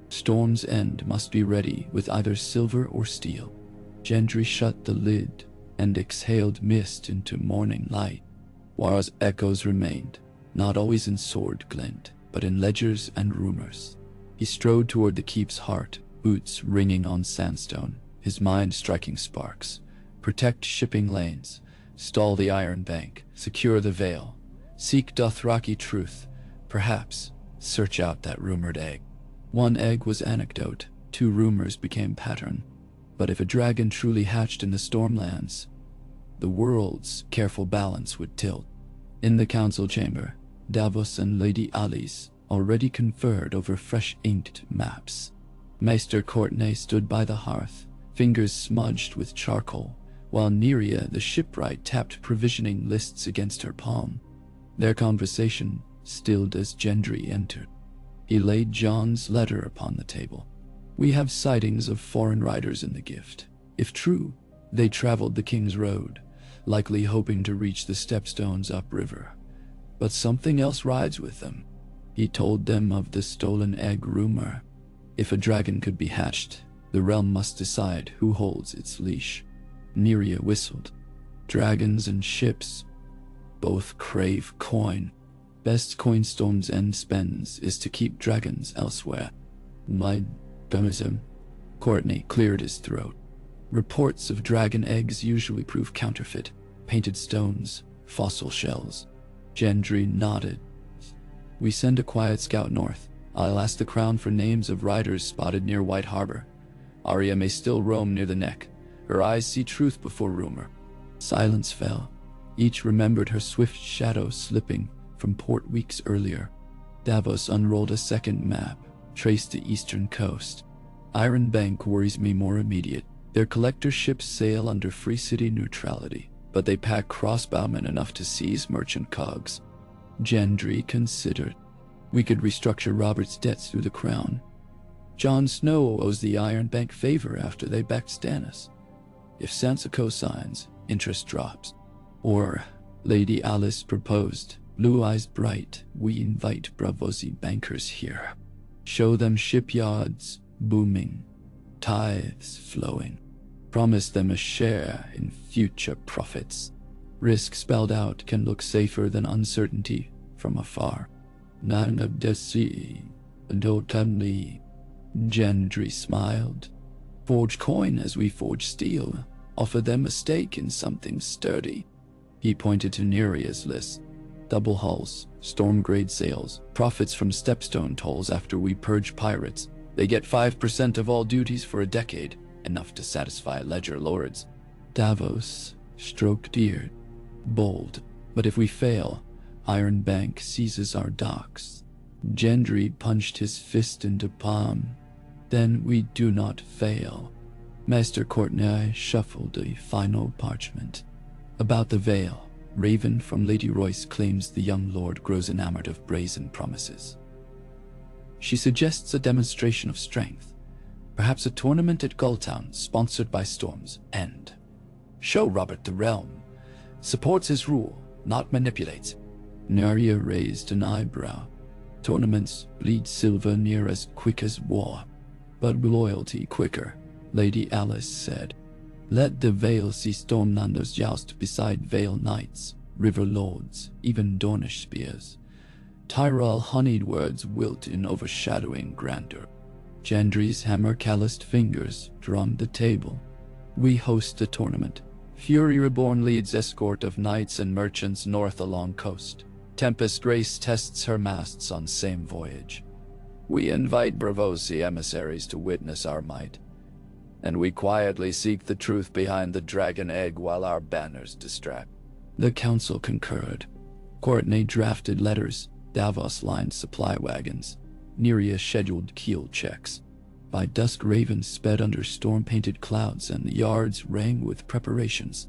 Storm's End must be ready with either silver or steel. Gendry shut the lid and exhaled mist into morning light. War's echoes remained, not always in sword glint, but in ledgers and rumors. He strode toward the keep's heart, boots ringing on sandstone, his mind striking sparks. Protect shipping lanes, stall the Iron Bank, secure the Vale, seek Dothraki truth, perhaps search out that rumored egg. One egg was anecdote, 2 rumors became pattern. But if a dragon truly hatched in the Stormlands, the world's careful balance would tilt. In the council chamber, Davos and Lady Alice already conferred over fresh-inked maps. Maester Courtenay stood by the hearth, fingers smudged with charcoal, while Nyria the shipwright tapped provisioning lists against her palm. Their conversation stilled as Gendry entered. He laid Jon's letter upon the table. We have sightings of foreign riders in the gift. If true, they traveled the King's Road, likely hoping to reach the Stepstones upriver. But something else rides with them. He told them of the stolen egg rumor. If a dragon could be hatched, the realm must decide who holds its leash. Nyria whistled. Dragons and ships both crave coin. Best coin Storm's End spends is to keep dragons elsewhere. My Bemism. Courtenay cleared his throat. Reports of dragon eggs usually prove counterfeit. Painted stones, fossil shells. Gendry nodded. We send a quiet scout north. I'll ask the crown for names of riders spotted near White Harbor. Arya may still roam near the neck. Her eyes see truth before rumor. Silence fell. Each remembered her swift shadow slipping from port weeks earlier. Davos unrolled a second map, traced the eastern coast. Iron Bank worries me more immediate. Their collector ships sail under free city neutrality, but they pack crossbowmen enough to seize merchant cogs. Gendry considered. We could restructure Robert's debts through the crown. Jon Snow owes the Iron Bank favor after they backed Stannis. If Sansa co-signs, interest drops. Or, Lady Alice proposed, blue eyes bright, we invite Braavosi bankers here. Show them shipyards booming, tithes flowing. Promise them a share in future profits. Risk spelled out can look safer than uncertainty from afar. None of the sea, dotably. Gendry smiled. Forge coin as we forge steel. Offer them a stake in something sturdy. He pointed to Neria's list. Double hulls, storm-grade sails, profits from stepstone tolls after we purge pirates. They get 5% of all duties for a decade, enough to satisfy ledger lords. Davos stroked ear. Bold, but if we fail, Iron Bank seizes our docks. Gendry punched his fist into palm. Then we do not fail. Maester Courtney shuffled a final parchment. About the veil, Raven from Lady Royce claims the young lord grows enamored of brazen promises. She suggests a demonstration of strength, perhaps a tournament at Gulltown sponsored by Storm's End. Show Robert the realm. Supports his rule, not manipulates. Neria raised an eyebrow. Tournaments bleed silver near as quick as war, but loyalty quicker, Lady Alice said. Let the Vale see Stormlanders joust beside Vale Knights, River Lords, even Dornish spears. Tyrell honeyed words wilt in overshadowing grandeur. Gendry's hammer-calloused fingers drummed the table. We host the tournament. Fury Reborn leads escort of knights and merchants north along coast. Tempest Grace tests her masts on same voyage. We invite Braavosi emissaries to witness our might, and we quietly seek the truth behind the dragon egg while our banners distract. The council concurred. Courtney drafted letters, Davos lined supply wagons, Neria scheduled keel checks. By dusk Raven sped under storm-painted clouds and the yards rang with preparations.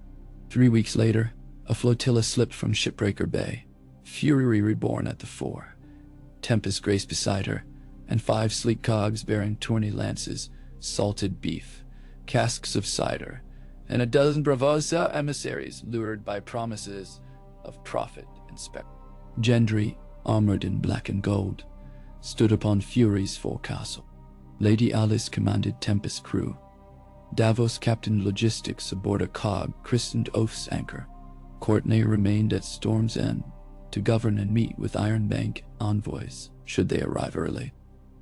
3 weeks later, a flotilla slipped from Shipbreaker Bay, Fury Reborn at the fore, Tempest Grace beside her, and 5 sleek cogs bearing tourney lances, salted beef, casks of cider, and a dozen Braavosi emissaries lured by promises of profit and spec. Gendry, armored in black and gold, stood upon Fury's forecastle. Lady Alice commanded Tempest crew. Davos captained logistics aboard a cog christened Oath's Anchor. Courtney remained at Storm's End to govern and meet with Iron Bank envoys should they arrive early.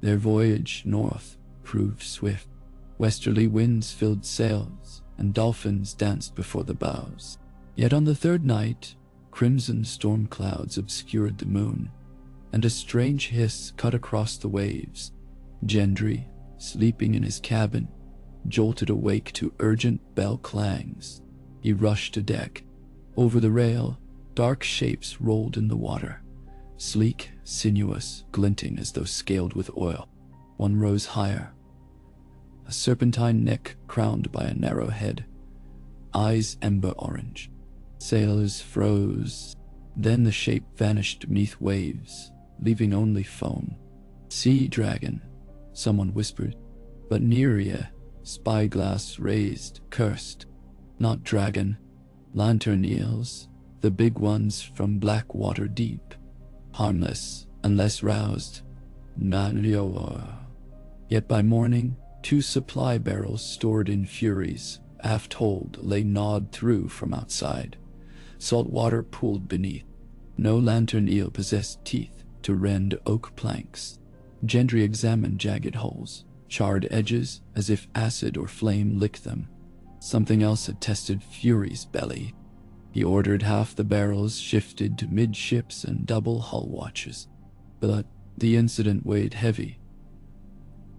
Their voyage north proved swift. Westerly winds filled sails, and dolphins danced before the bows. Yet on the third night, crimson storm clouds obscured the moon, and a strange hiss cut across the waves. Gendry, sleeping in his cabin, jolted awake to urgent bell clangs. He rushed to deck. Over the rail, dark shapes rolled in the water, sleek, sinuous, glinting as though scaled with oil. One rose higher, a serpentine neck crowned by a narrow head, eyes ember orange. Sailors froze. Then the shape vanished beneath waves, leaving only foam. Sea dragon, someone whispered, but Neria, spyglass raised, cursed. Not dragon, lantern eels, the big ones from black water deep. Harmless, unless roused. Yet by morning, 2 supply barrels stored in Furies, aft hold, lay gnawed through from outside. Salt water pooled beneath. No lantern eel possessed teeth to rend oak planks. Gendry examined jagged holes, charred edges as if acid or flame licked them. Something else had tested Fury's belly. He ordered half the barrels shifted to midships and double hull watches. But the incident weighed heavy.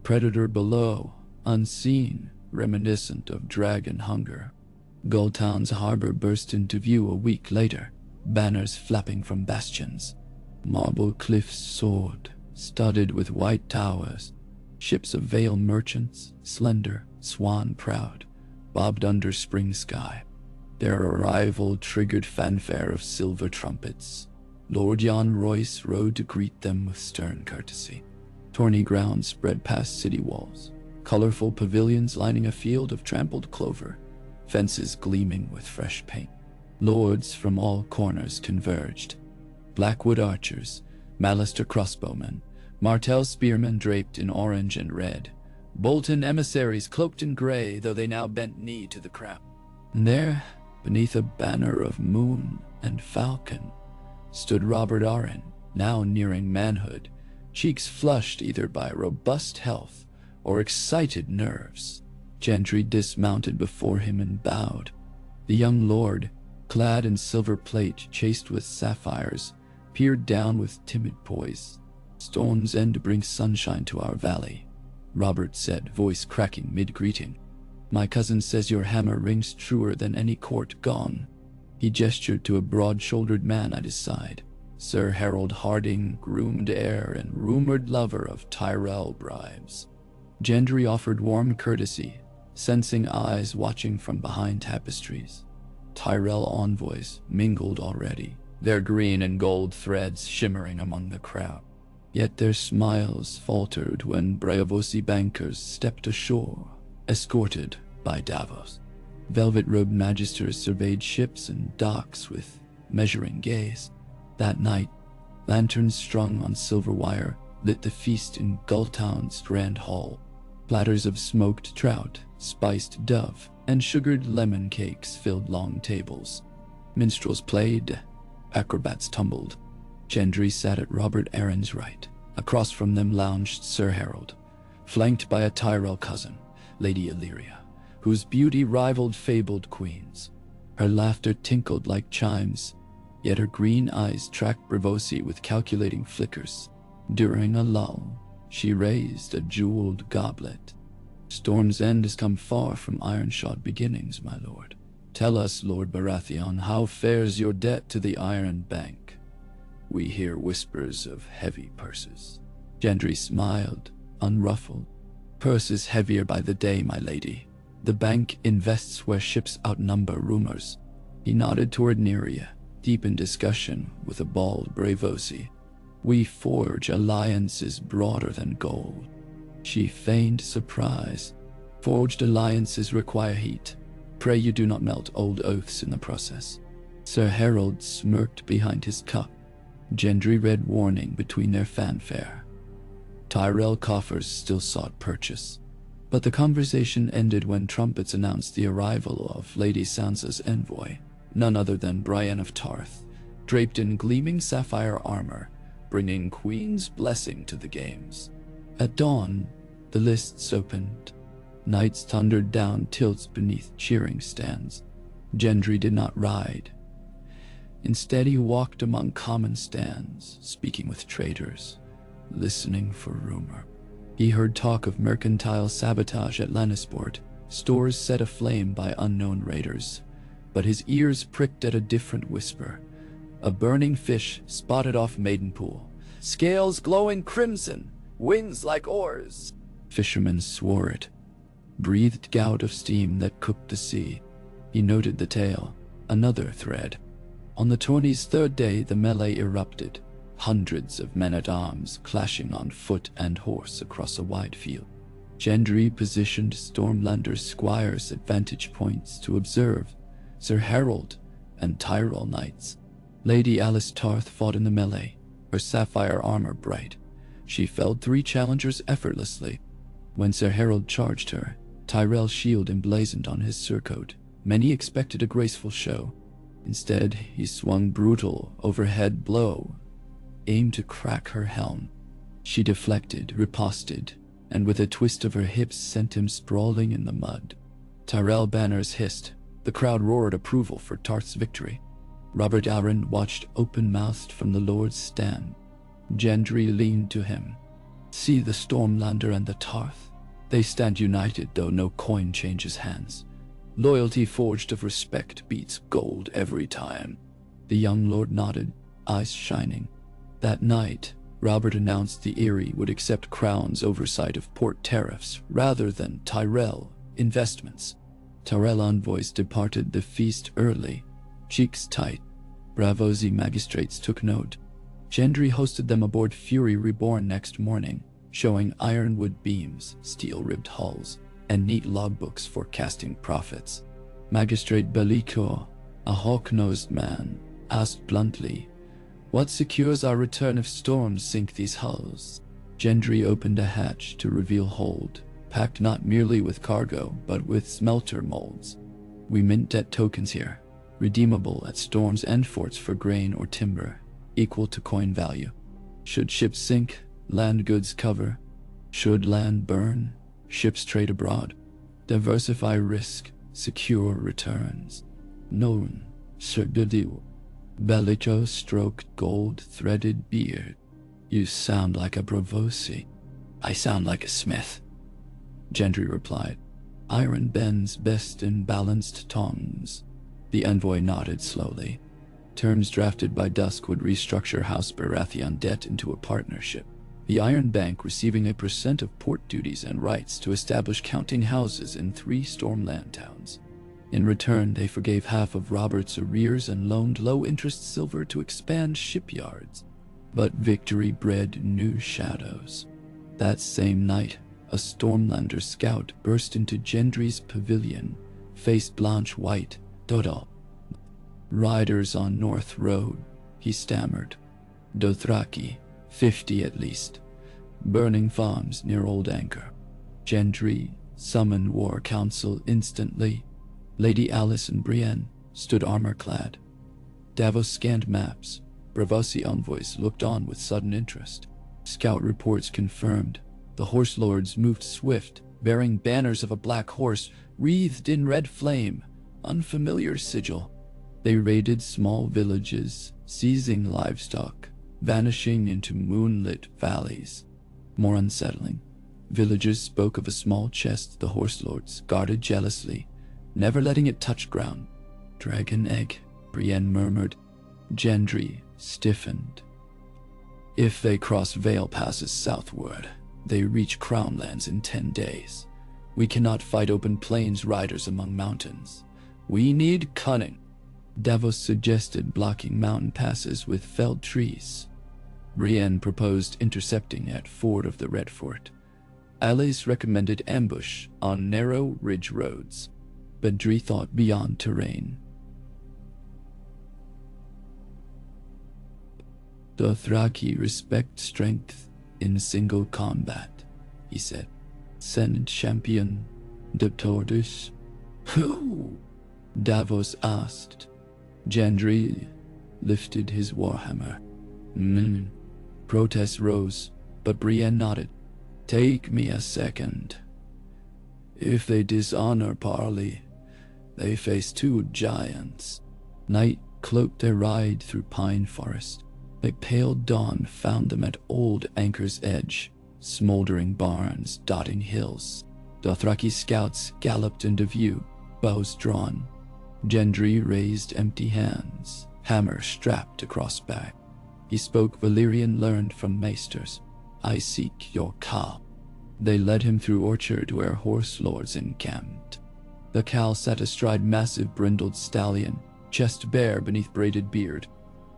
Predator below, unseen, reminiscent of dragon hunger. Gulltown's harbor burst into view a week later, banners flapping from bastions. Marble cliffs soared, studded with white towers. Ships of Vale merchants, slender, swan-proud, bobbed under spring sky. Their arrival triggered fanfare of silver trumpets. Lord Jan Royce rode to greet them with stern courtesy. Tourney grounds spread past city walls, colorful pavilions lining a field of trampled clover, fences gleaming with fresh paint. Lords from all corners converged. Blackwood archers, Mallister crossbowmen, Martell spearmen draped in orange and red, Bolton emissaries cloaked in gray, though they now bent knee to the crown. And there, beneath a banner of moon and falcon, stood Robert Arryn, now nearing manhood, cheeks flushed either by robust health or excited nerves. Gendry dismounted before him and bowed. The young lord, clad in silver plate chased with sapphires, peered down with timid poise. "Storm's End brings sunshine to our valley," Robert said, voice cracking mid-greeting. "My cousin says your hammer rings truer than any court gone." He gestured to a broad-shouldered man at his side, Sir Harold Harding, groomed heir and rumored lover of Tyrell bribes. Gendry offered warm courtesy, sensing eyes watching from behind tapestries. Tyrell envoys mingled already, their green and gold threads shimmering among the crowd. Yet their smiles faltered when Braavosi bankers stepped ashore, escorted by Davos. Velvet-robed magisters surveyed ships and docks with measuring gaze. That night, lanterns strung on silver wire lit the feast in Gulltown's Grand Hall. Platters of smoked trout, spiced dove, and sugared lemon cakes filled long tables. Minstrels played, acrobats tumbled. Gendry sat at Robert Arryn's right. Across from them lounged Sir Harold, flanked by a Tyrell cousin, Lady Illyria, whose beauty rivaled fabled queens. Her laughter tinkled like chimes, yet her green eyes tracked Braavosi with calculating flickers. During a lull, she raised a jeweled goblet. "Storm's End has come far from iron-shod beginnings, my lord. Tell us, Lord Baratheon, how fares your debt to the Iron Bank? We hear whispers of heavy purses." Gendry smiled, unruffled. "Purses heavier by the day, my lady. The bank invests where ships outnumber rumors." He nodded toward Nyria, deep in discussion with a bald Braavosi. "We forge alliances broader than gold." She feigned surprise. "Forged alliances require heat. Pray you do not melt old oaths in the process." Sir Harold smirked behind his cup. Gendry read warning between their fanfare. Tyrell coffers still sought purchase. But the conversation ended when trumpets announced the arrival of Lady Sansa's envoy, none other than Brienne of Tarth, draped in gleaming sapphire armor, bringing Queen's blessing to the games. At dawn, the lists opened. Knights thundered down tilts beneath cheering stands. Gendry did not ride. Instead, he walked among common stands, speaking with traders, listening for rumor. He heard talk of mercantile sabotage at Lannisport, stores set aflame by unknown raiders. But his ears pricked at a different whisper. A burning fish spotted off Maidenpool, scales glowing crimson, wings like oars. Fishermen swore it, breathed gout of steam that cooked the sea. He noted the tale, another thread. On the tourney's third day, the melee erupted, hundreds of men-at-arms clashing on foot and horse across a wide field. Gendry positioned Stormlander's squires at vantage points to observe Sir Harold and Tyrell knights. Lady Alice Tarth fought in the melee, her sapphire armor bright. She felled 3 challengers effortlessly. When Sir Harold charged her, Tyrell's shield emblazoned on his surcoat. Many expected a graceful show. Instead, he swung brutal overhead blow, aimed to crack her helm. She deflected, riposted, and with a twist of her hips sent him sprawling in the mud. Tyrell banners hissed. The crowd roared approval for Tarth's victory. Robert Arryn watched open-mouthed from the Lord's stand. Gendry leaned to him. "See the Stormlander and the Tarth. They stand united, though no coin changes hands. Loyalty forged of respect beats gold every time." The young lord nodded, eyes shining. That night, Robert announced the Eyrie would accept Crown's oversight of port tariffs rather than Tyrell investments. Tyrell envoys departed the feast early, cheeks tight. Bravosi magistrates took note. Gendry hosted them aboard Fury Reborn next morning, showing ironwood beams, steel-ribbed hulls, and neat logbooks forecasting profits. Magistrate Bellico, a hawk-nosed man, asked bluntly, "What secures our return if storms sink these hulls?" Gendry opened a hatch to reveal hold, packed not merely with cargo, but with smelter molds. "We mint debt tokens here, redeemable at Storm's End forts for grain or timber, equal to coin value. Should ships sink, land goods cover. Should land burn, ships trade abroad. Diversify risk, secure returns. Non, Sir Didiu." Bellico stroked gold-threaded beard. "You sound like a Bravosi." "I sound like a smith," Gendry replied. "Iron bends best in balanced tongues." The envoy nodded slowly. Terms drafted by Dusk would restructure House Baratheon debt into a partnership, the Iron Bank receiving a % of port duties and rights to establish counting houses in 3 Stormland towns. In return, they forgave half of Robert's arrears and loaned low-interest silver to expand shipyards. But victory bred new shadows. That same night, a Stormlander scout burst into Gendry's pavilion, face blanche-white, Dodo. "Riders on North Road," he stammered. "Dothraki, 50 at least. Burning farms near Old Anchor." Gendry summoned War Council instantly. Lady Alice and Brienne stood armor-clad. Davos scanned maps. Bravosi envoys looked on with sudden interest. Scout reports confirmed. The horse lords moved swift, bearing banners of a black horse wreathed in red flame, unfamiliar sigil. They raided small villages, seizing livestock, vanishing into moonlit valleys. More unsettling, villagers spoke of a small chest the horse lords guarded jealously, never letting it touch ground. "Dragon egg," Brienne murmured. Gendry stiffened. "If they cross Vale Passes southward, they reach Crownlands in 10 days. We cannot fight open plains riders among mountains. We need cunning." Davos suggested blocking mountain passes with felled trees. Brienne proposed intercepting at ford of the Red Fort. Alice recommended ambush on narrow ridge roads. Bedri thought beyond terrain. "Dothraki respect strength in single combat," he said. "Send champion de Tordus." "Who?" Davos asked. Gendry lifted his warhammer. Protests rose, but Brienne nodded. "Take me a second. If they dishonor Parley, they face 2 giants." Night cloaked their ride through pine forest. A pale dawn found them at Old Anchor's edge, smoldering barns dotting hills. Dothraki scouts galloped into view, bows drawn. Gendry raised empty hands, hammer strapped across back. He spoke Valyrian learned from maesters. "I seek your Khal." They led him through orchard where horse lords encamped. The Khal sat astride massive brindled stallion, chest bare beneath braided beard.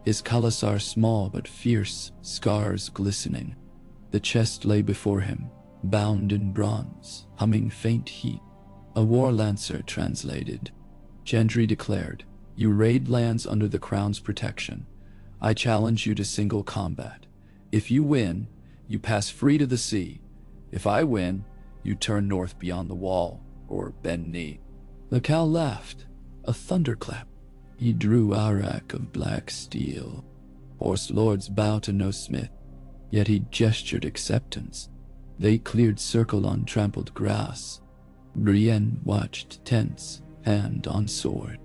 His khalasar small but fierce, scars glistening. The chest lay before him, bound in bronze, humming faint heat. A war lancer translated. Gendry declared, "You raid lands under the crown's protection. I challenge you to single combat. If you win, you pass free to the sea. If I win, you turn north beyond the wall, or bend knee." The Khal laughed, a thunderclap. He drew arak of black steel. Horse lords bow to no smith, yet he gestured acceptance. They cleared circle on trampled grass. Brienne watched tense, hand on sword.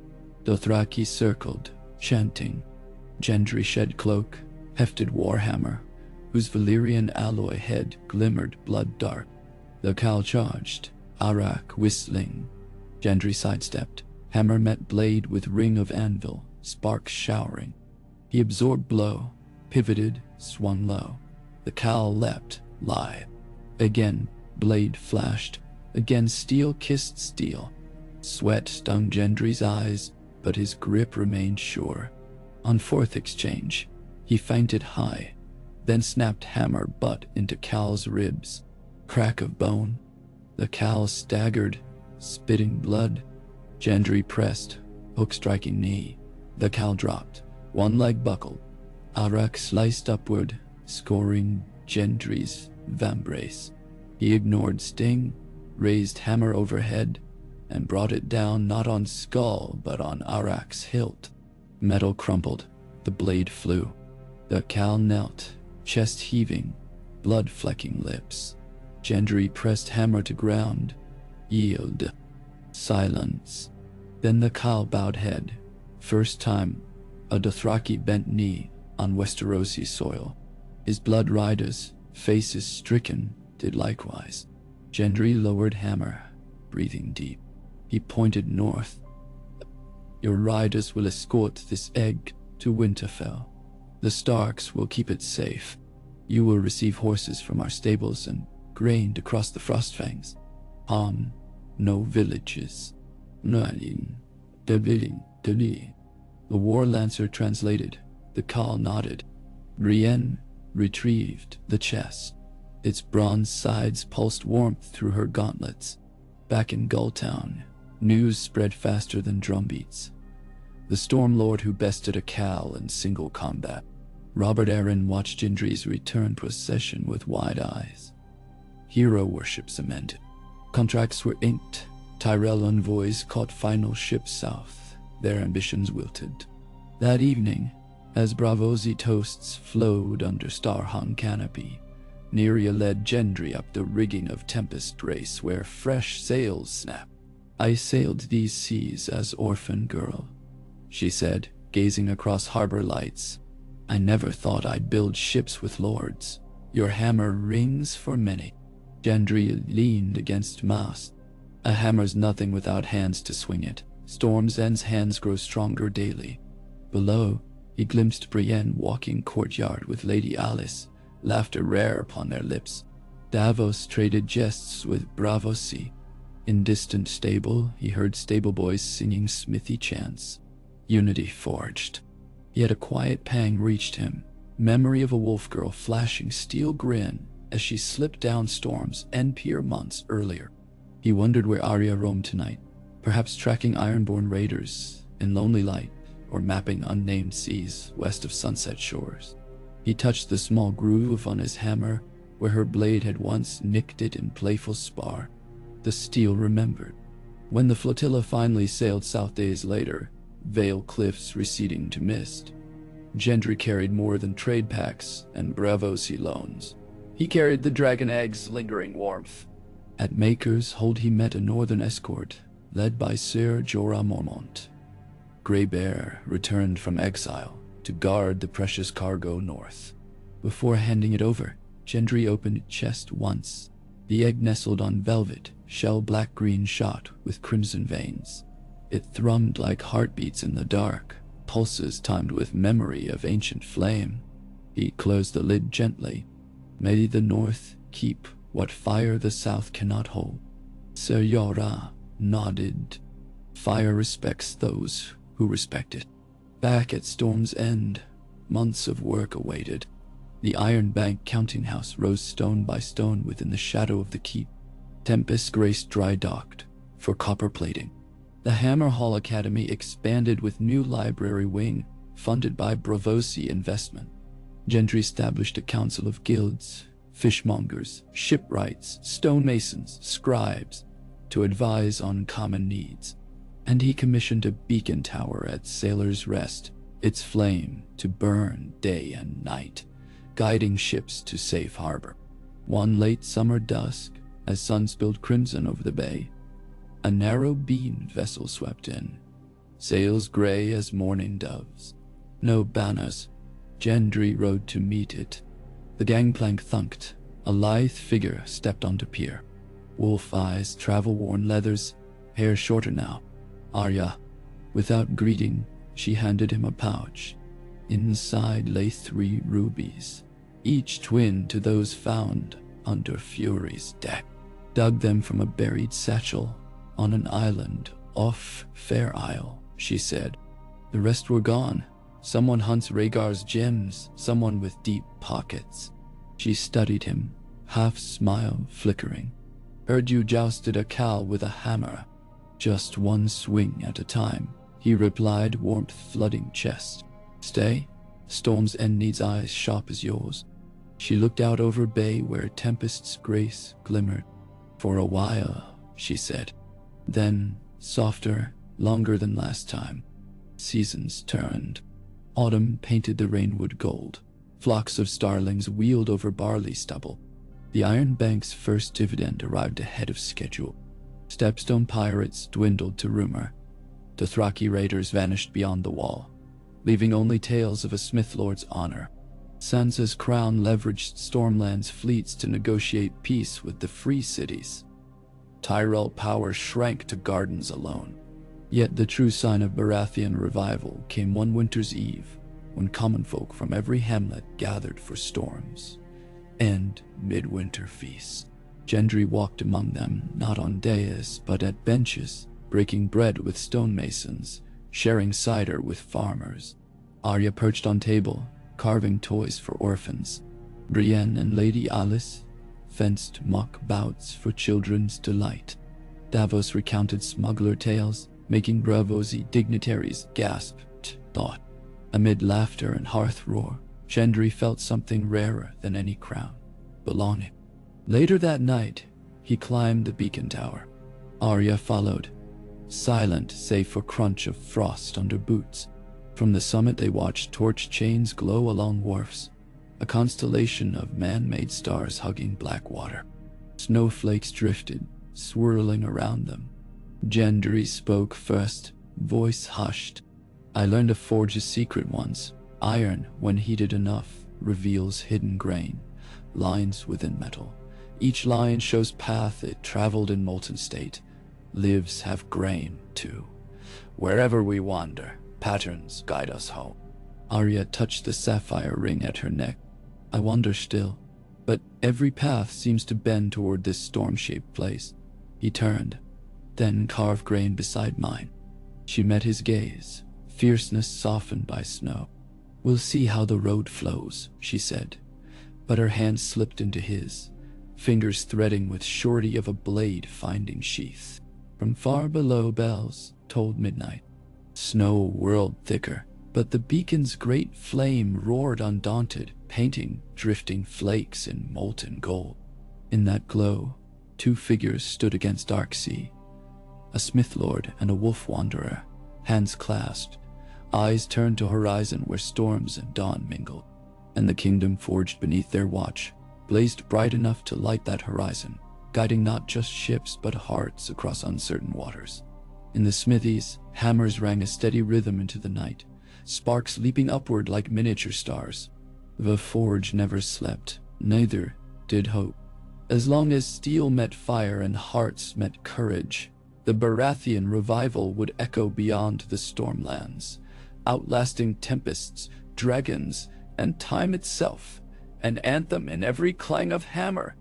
Dothraki circled, chanting. Gendry shed cloak, hefted warhammer, whose Valyrian alloy head glimmered blood dark. The Khal charged, arak whistling. Gendry sidestepped. Hammer met blade with ring of anvil, sparks showering. He absorbed blow, pivoted, swung low. The Khal leapt, lithe. Again, blade flashed. Again, steel kissed steel. Sweat stung Gendry's eyes, but his grip remained sure. On fourth exchange, he feinted high, then snapped hammer butt into Cal's ribs. Crack of bone. The Cal staggered, spitting blood. Gendry pressed, hook-striking knee. The Cal dropped. One leg buckled. Arak sliced upward, scoring Gendry's vambrace. He ignored sting, raised hammer overhead, and brought it down not on skull but on Arak's hilt. Metal crumpled, the blade flew. The Cal knelt, chest heaving, blood flecking lips. Gendry pressed hammer to ground. Yield. Silence. Then the Cal bowed head. First time, a Dothraki bent knee on Westerosi soil. His blood riders, faces stricken, did likewise. Gendry lowered hammer, breathing deep. He pointed north. Your riders will escort this egg to Winterfell. The Starks will keep it safe. You will receive horses from our stables and grain to cross the Frostfangs. No villages. Nalin, Debilin, Deli. The War Lancer translated. The Khal nodded. Brienne retrieved the chest. Its bronze sides pulsed warmth through her gauntlets. Back in Gulltown, news spread faster than drumbeats. The Stormlord who bested a Khal in single combat. Robert Arryn watched Gendry's return procession with wide eyes. Hero worship cemented. Contracts were inked. Tyrell envoys caught final ships south. Their ambitions wilted. That evening, as Braavosi toasts flowed under star-hung canopy, Nyria led Gendry up the rigging of Tempest Race where fresh sails snapped. I sailed these seas as orphan girl, she said, gazing across harbor lights. I never thought I'd build ships with lords. Your hammer rings for many. Gendry leaned against mast. A hammer's nothing without hands to swing it. Storm's End's hands grow stronger daily. Below, he glimpsed Brienne walking courtyard with Lady Alice, laughter rare upon their lips. Davos traded jests with Braavosi. In distant stable, he heard stable boys singing smithy chants. Unity forged. Yet a quiet pang reached him, memory of a wolf girl flashing steel grin as she slipped down Storm's End pier months earlier. He wondered where Arya roamed tonight, perhaps tracking Ironborn raiders in lonely light or mapping unnamed seas west of Sunset Shores. He touched the small groove on his hammer where her blade had once nicked it in playful spar. The steel remembered. When the flotilla finally sailed south days later, Vale Cliffs receding to mist, Gendry carried more than trade packs and Braavosi loans. He carried the dragon egg's lingering warmth. At Maker's Hold he met a northern escort, led by Sir Jorah Mormont. Grey Bear returned from exile to guard the precious cargo north. Before handing it over, Gendry opened its chest once. The egg nestled on velvet, shell black-green shot with crimson veins. It thrummed like heartbeats in the dark, pulses timed with memory of ancient flame. He closed the lid gently. May the north keep what fire the south cannot hold. Sir Jorah nodded. Fire respects those who respect it. Back at Storm's End, months of work awaited. The Iron Bank counting house rose stone by stone within the shadow of the keep. Tempest Grace dry-docked for copper plating. The Hammer Hall Academy expanded with new library wing, funded by Braavosi Investment. Gendry established a council of guilds, fishmongers, shipwrights, stonemasons, scribes, to advise on common needs. And he commissioned a beacon tower at Sailor's Rest, its flame to burn day and night, guiding ships to safe harbor. One late summer dusk, as sun spilled crimson over the bay, a narrow-beamed vessel swept in, sails gray as morning doves. No banners. Gendry rode to meet it. The gangplank thunked. A lithe figure stepped onto pier. Wolf eyes, travel-worn leathers, hair shorter now. Arya. Without greeting, she handed him a pouch. Inside lay 3 rubies, each twin to those found under Fury's deck. Dug them from a buried satchel on an island off Fair Isle," she said. "The rest were gone. Someone hunts Rhaegar's gems, someone with deep pockets." She studied him, half smile flickering. "Heard you jousted a cow with a hammer." "Just one swing at a time," he replied, warmth flooding chest. "Stay? Storm's End needs eyes sharp as yours." She looked out over bay where Tempest's grace glimmered. "For a while," she said. Then, softer, longer than last time. Seasons turned. Autumn painted the rainwood gold. Flocks of starlings wheeled over barley stubble. The Iron Bank's first dividend arrived ahead of schedule. Stepstone pirates dwindled to rumor. Dothraki raiders vanished beyond the wall, leaving only tales of a Smith Lord's honor. Sansa's crown leveraged Stormland's fleets to negotiate peace with the free cities. Tyrell power shrank to gardens alone. Yet the true sign of Baratheon revival came one winter's eve, when common folk from every hamlet gathered for Storm's End midwinter feast. Gendry walked among them, not on dais, but at benches, breaking bread with stonemasons, sharing cider with farmers. Arya perched on table, carving toys for orphans. Brienne and Lady Alice fenced mock bouts for children's delight. Davos recounted smuggler tales, making Braavosi dignitaries gasp at thought. Amid laughter and hearth roar, Gendry felt something rarer than any crown: belonging. Later that night, he climbed the beacon tower. Arya followed, silent save for crunch of frost under boots. From the summit they watched torch chains glow along wharfs, a constellation of man-made stars hugging black water. Snowflakes drifted, swirling around them. Gendry spoke first, voice hushed. "I learned a forge's secret once. Iron, when heated enough, reveals hidden grain, lines within metal. Each line shows path it traveled in molten state. Lives have grain, too. Wherever we wander, patterns guide us home." Arya touched the sapphire ring at her neck. "I wander still, but every path seems to bend toward this storm-shaped place." He turned, then carved grain beside mine. She met his gaze, fierceness softened by snow. "We'll see how the road flows," she said, but her hand slipped into his, fingers threading with surety of a blade finding sheath. From far below, bells tolled midnight. Snow whirled thicker, but the beacon's great flame roared undaunted, painting drifting flakes in molten gold. In that glow, two figures stood against dark sea, a Smith Lord and a wolf wanderer, hands clasped, eyes turned to horizon where storms and dawn mingled. And the kingdom forged beneath their watch blazed bright enough to light that horizon, guiding not just ships but hearts across uncertain waters. In the smithies, hammers rang a steady rhythm into the night, sparks leaping upward like miniature stars. The forge never slept, neither did hope. As long as steel met fire and hearts met courage, the Baratheon revival would echo beyond the Stormlands, outlasting tempests, dragons, and time itself, an anthem in every clang of hammer,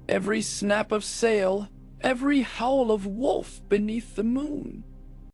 every snap of sail, every howl of wolf beneath the moon.